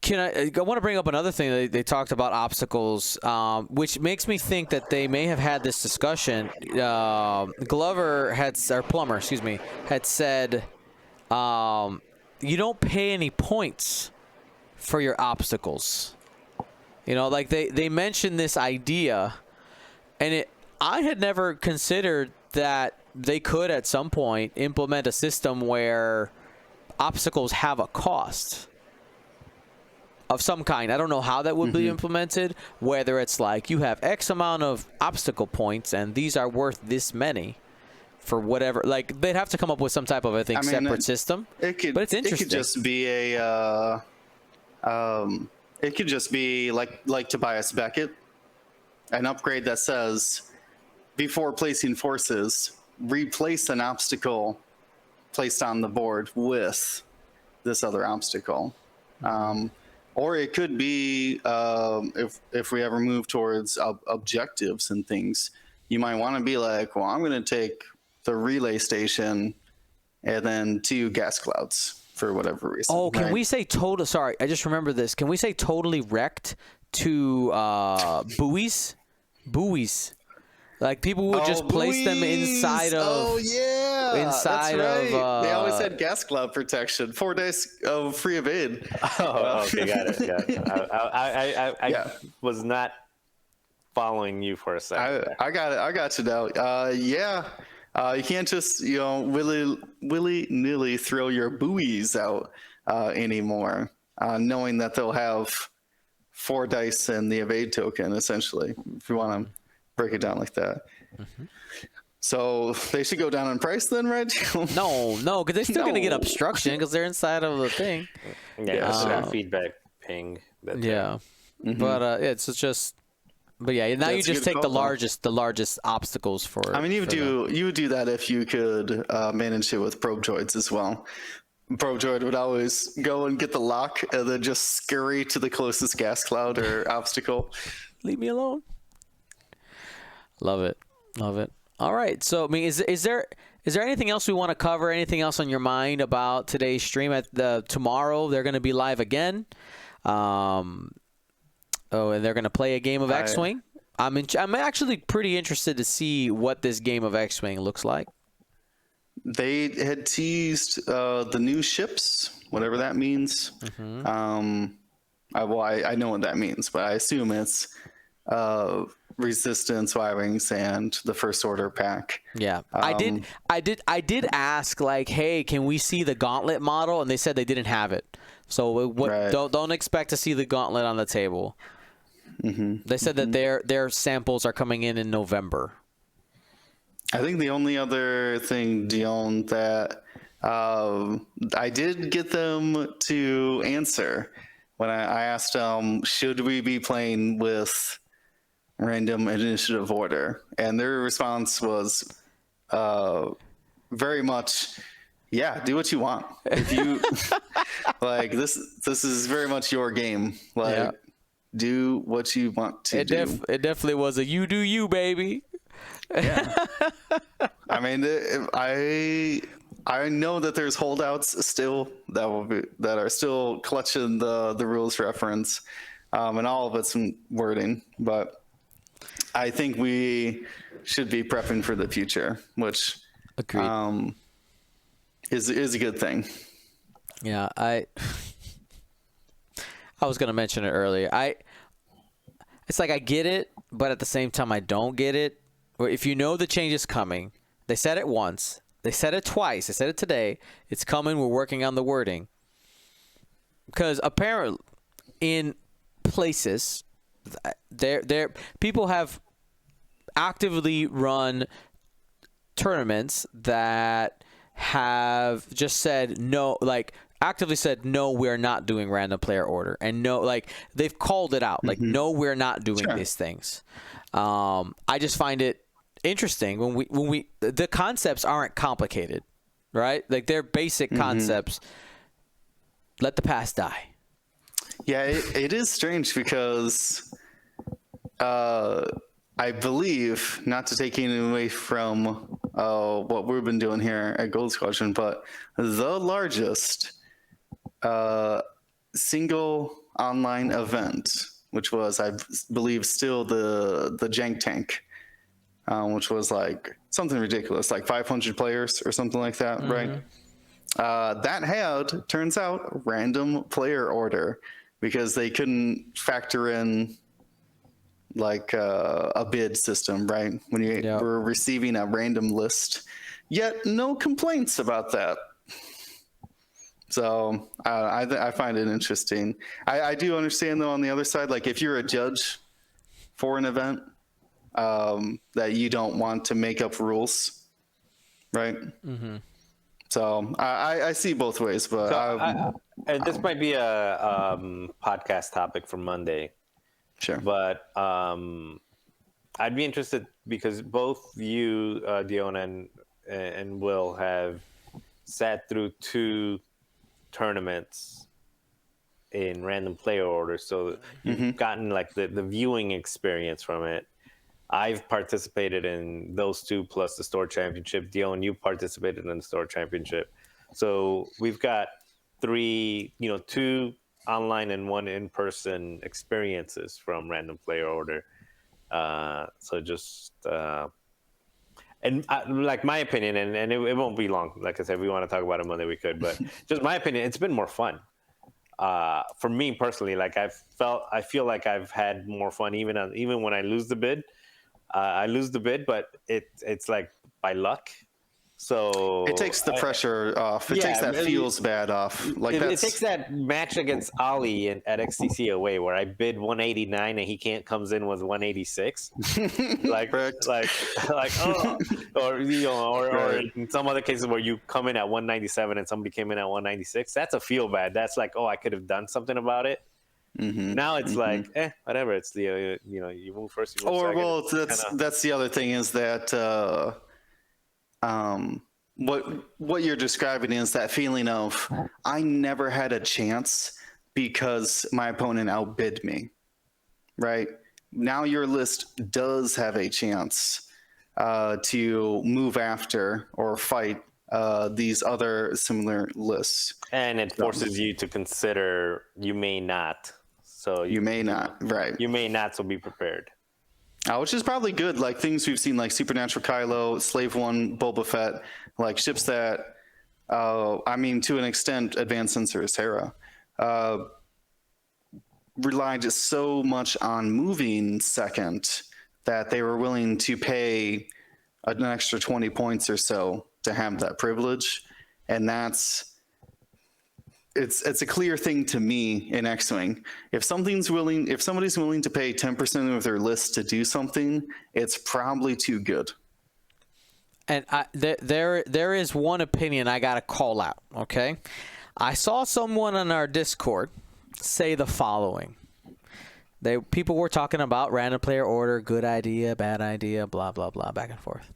want to bring up another thing. They talked about obstacles, which makes me think that they may have had this discussion. Plumber, had said, you don't pay any points for your obstacles. Like they mentioned this idea, and I had never considered that they could at some point implement a system where obstacles have a cost of some kind. I don't know how that would be implemented, whether it's like you have X amount of obstacle points and these are worth this many for whatever. Like they'd have to come up with some type of, separate system. But it's interesting. It could just be it could just be like Tobias Beckett, an upgrade that says before placing forces, replace an obstacle placed on the board with this other obstacle. Or it could be if we ever move towards objectives and things, you might want to be like, well, I'm going to take the relay station and then 2 gas clouds for whatever reason. Oh, can we say total? Sorry, I just remember this. Can we say totally wrecked to buoys? Buoys. Like people would just place them inside of. Oh yeah, inside that's right. of. They always had gas cloud protection. 4 days of free evade. Oh, okay, got it. I was not following you for a second. I got it. I got you now. You can't just willy nilly throw your buoys out anymore, knowing that they'll have 4 dice and the evade token essentially. If you want to break it down like that. So they should go down in price then, right? No, because they're still going to get obstruction because they're inside of the thing. Yeah, feedback ping. Yeah. But it's just. But yeah, now you just take the largest obstacles for. I mean, you would do that if you could manage it with probe droids as well. Probe droid would always go and get the lock and then just scurry to the closest gas cloud or obstacle. Leave me alone. Love it. All right. So, I mean, is there anything else we want to cover? Anything else on your mind about today's stream? Tomorrow they're going to be live again. Oh, and they're going to play a game of I- X-Wing? I'm actually pretty interested to see what this game of X-Wing looks like. They had teased the new ships, whatever that means. I know what that means, but I assume it's Resistance, Y-wings, and the First Order pack. Yeah, I did ask like, hey, can we see the Gauntlet model? And they said they didn't have it. So Right. don't expect to see the Gauntlet on the table. They said that their samples are coming in November. I think the only other thing, Dion, that I did get them to answer when I asked them, should we be playing with random initiative order? And their response was very much, yeah, do what you want. If you like this is very much your game. Like, Yeah. do what you want to do. It definitely was a you do you, baby. I mean, I know that there's holdouts still that are still clutching the rules reference, and all of it's in wording. But I think we should be prepping for the future, which Agreed. is a good thing. Yeah, I was gonna mention it earlier. It's like I get it, but at the same time I don't get it. Or if you know the change is coming, they said it once, they said it twice, they said it today. It's coming. We're working on the wording because apparently in places there people have actively run tournaments that have just said no, like actively said no, we're not doing random player order, and no, like they've called it out, like no, we're not doing these things. I just find it interesting when we the concepts aren't complicated, right? Like they're basic concepts. Let the past die. Yeah, it is strange because I believe, not to take anything away from what we've been doing here at Gold Squadron, but the largest single online event, which was, I believe, still the Jank Tank, which was like something ridiculous, like 500 players or something like that, right? That had, turns out, random player order because they couldn't factor in like a bid system, right? When you were receiving a random list, yet no complaints about that. So I find it interesting. I do understand though on the other side, like if you're a judge for an event, that you don't want to make up rules, right? So I see both ways, but and this might be a podcast topic for Monday. Sure. But I'd be interested because both you, Dion, and Will have sat through 2 tournaments in random player order, so you've gotten like the viewing experience from it. I've participated in those 2 plus the store championship. Dion, you participated in the store championship. So we've got 3, 2 online and 1 in-person experiences from random player order. So just and like my opinion, and it won't be long. Like I said, we want to talk about it Monday, we could, but just my opinion, it's been more fun. For me personally, like I feel like I've had more fun even when I lose the bid. I lose the bid, but it's like by luck. So it takes the pressure off. It takes that feels bad off. Like it takes that match against Ali at XTC away where I bid 189 and he comes in with 186. like oh, or or in some other cases where you come in at 197 and somebody came in at 196. That's a feel bad. That's like, oh, I could have done something about it. Now it's like, whatever. It's the you move first, you move second. Well, that's the other thing is that what you're describing is that feeling of I never had a chance because my opponent outbid me, right? Now your list does have a chance to move after or fight these other similar lists, and it forces you to consider you may not so You may not, right? you may not, so be prepared. Which is probably good. Like things we've seen, like Supernatural Kylo, Slave One, Boba Fett, like ships that, I mean, to an extent, Advanced Sensors, Hera, relied just so much on moving second that they were willing to pay an extra 20 points or so to have that privilege, and it's a clear thing to me in X-Wing. If somebody's willing to pay 10% of their list to do something, it's probably too good. And there is one opinion I got to call out, okay? I saw someone on our Discord say the following. People were talking about random player order, good idea, bad idea, blah, blah, blah, back and forth.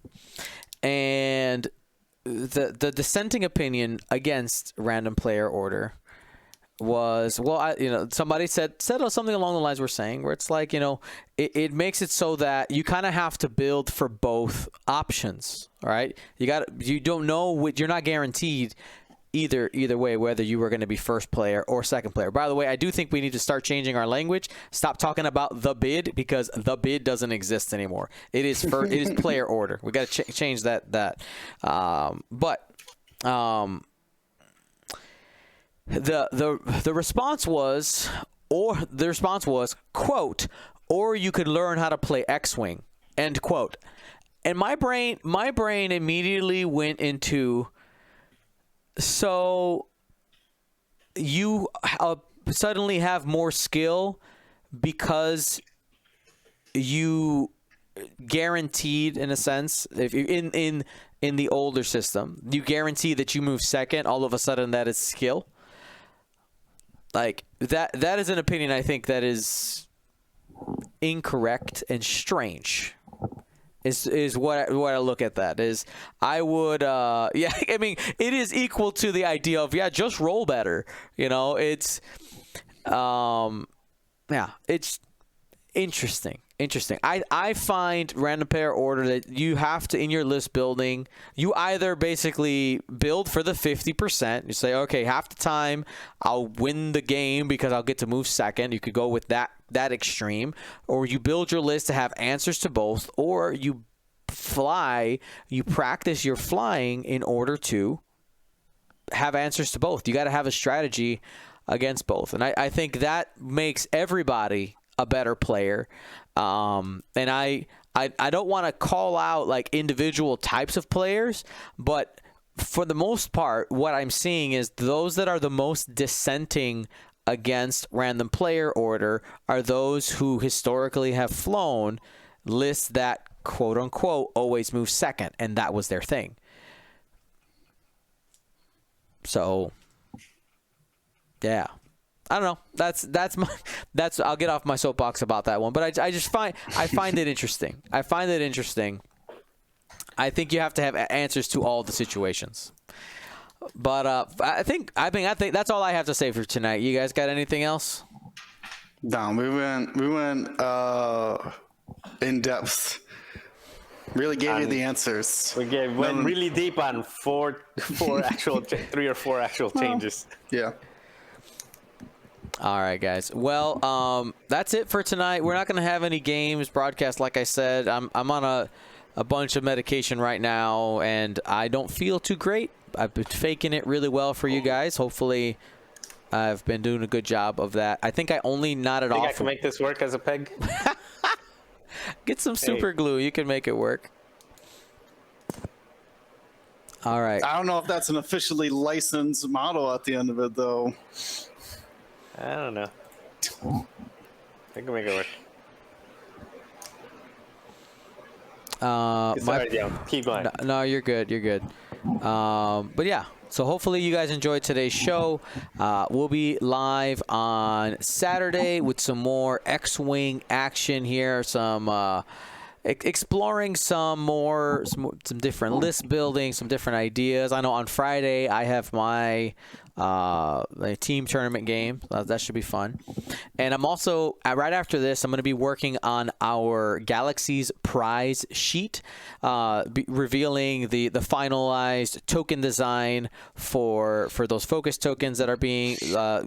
And the dissenting opinion against random player order was, well, somebody said something along the lines we're saying, where it's like, it makes it so that you kind of have to build for both options, right? You don't know you're not guaranteed either way whether you were going to be first player or second player. By the way, I do think we need to start changing our language. Stop talking about the bid, because the bid doesn't exist anymore. It is it is player order. We got to change that. The response was, quote, or you could learn how to play X-Wing, end quote. And my brain immediately went into, so you suddenly have more skill because you guaranteed, in a sense, if you, in the older system, you guarantee that you move second, all of a sudden that is skill. Like that is an opinion I think that is incorrect and strange. Is what I look at that is. I would I mean, it is equal to the idea of just roll better. It's it's interesting. I find random pair order that you have to, in your list building, you either basically build for the 50%. You say, okay, half the time I'll win the game because I'll get to move second. You could go with that extreme, or you build your list to have answers to both, or you practice your flying in order to have answers to both. You got to have a strategy against both. And I think that makes everybody a better player. And I don't want to call out like individual types of players, but for the most part, what I'm seeing is those that are the most dissenting against random player order are those who historically have flown lists that, quote unquote, always move second, and that was their thing. So yeah, I don't know. That's I'll get off my soapbox about that one, but I find it interesting. I find it interesting. I think you have to have answers to all the situations. But I think that's all I have to say for tonight. You guys got anything else? No, we went in depth. Really gave you the answers. We went really deep on three or four actual changes. Yeah. All right, guys. Well, that's it for tonight. We're not going to have any games broadcast. Like I said, I'm on a bunch of medication right now, and I don't feel too great. I've been faking it really well for you guys. Hopefully, I've been doing a good job of that. I think I only nodded off. I can make this work as a peg? Get some super glue. You can make it work. All right. I don't know if that's an officially licensed model at the end of it, though. I don't know. I can make it work. Keep going. No, you're good. You're good. But yeah, so hopefully you guys enjoyed today's show. We'll be live on Saturday with some more X-Wing action here. Some exploring some different list building, some different ideas. I know on Friday I have my a team tournament game. That should be fun. And I'm also right after this, I'm going to be working on our Galaxy's prize sheet, revealing the finalized token design for those focus tokens that are being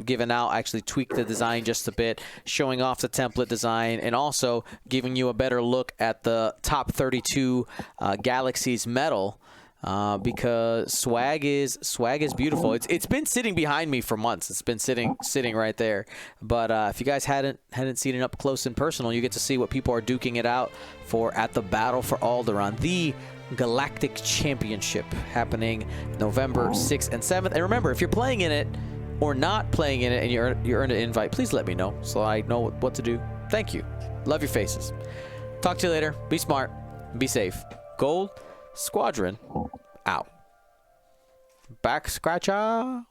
given out. I actually tweaked the design just a bit, showing off the template design, and also giving you a better look at the top 32 Galaxy's medal. Because swag is beautiful. It's been sitting behind me for months. It's been sitting right there. But if you guys hadn't seen it up close and personal, you get to see what people are duking it out for at the Battle for Alderaan, the Galactic Championship, happening November 6th and 7th. And remember, if you're playing in it or not playing in it and you earned an invite, please let me know so I know what to do. Thank you. Love your faces. Talk to you later. Be smart. Be safe. Gold Squadron out. Back scratcher.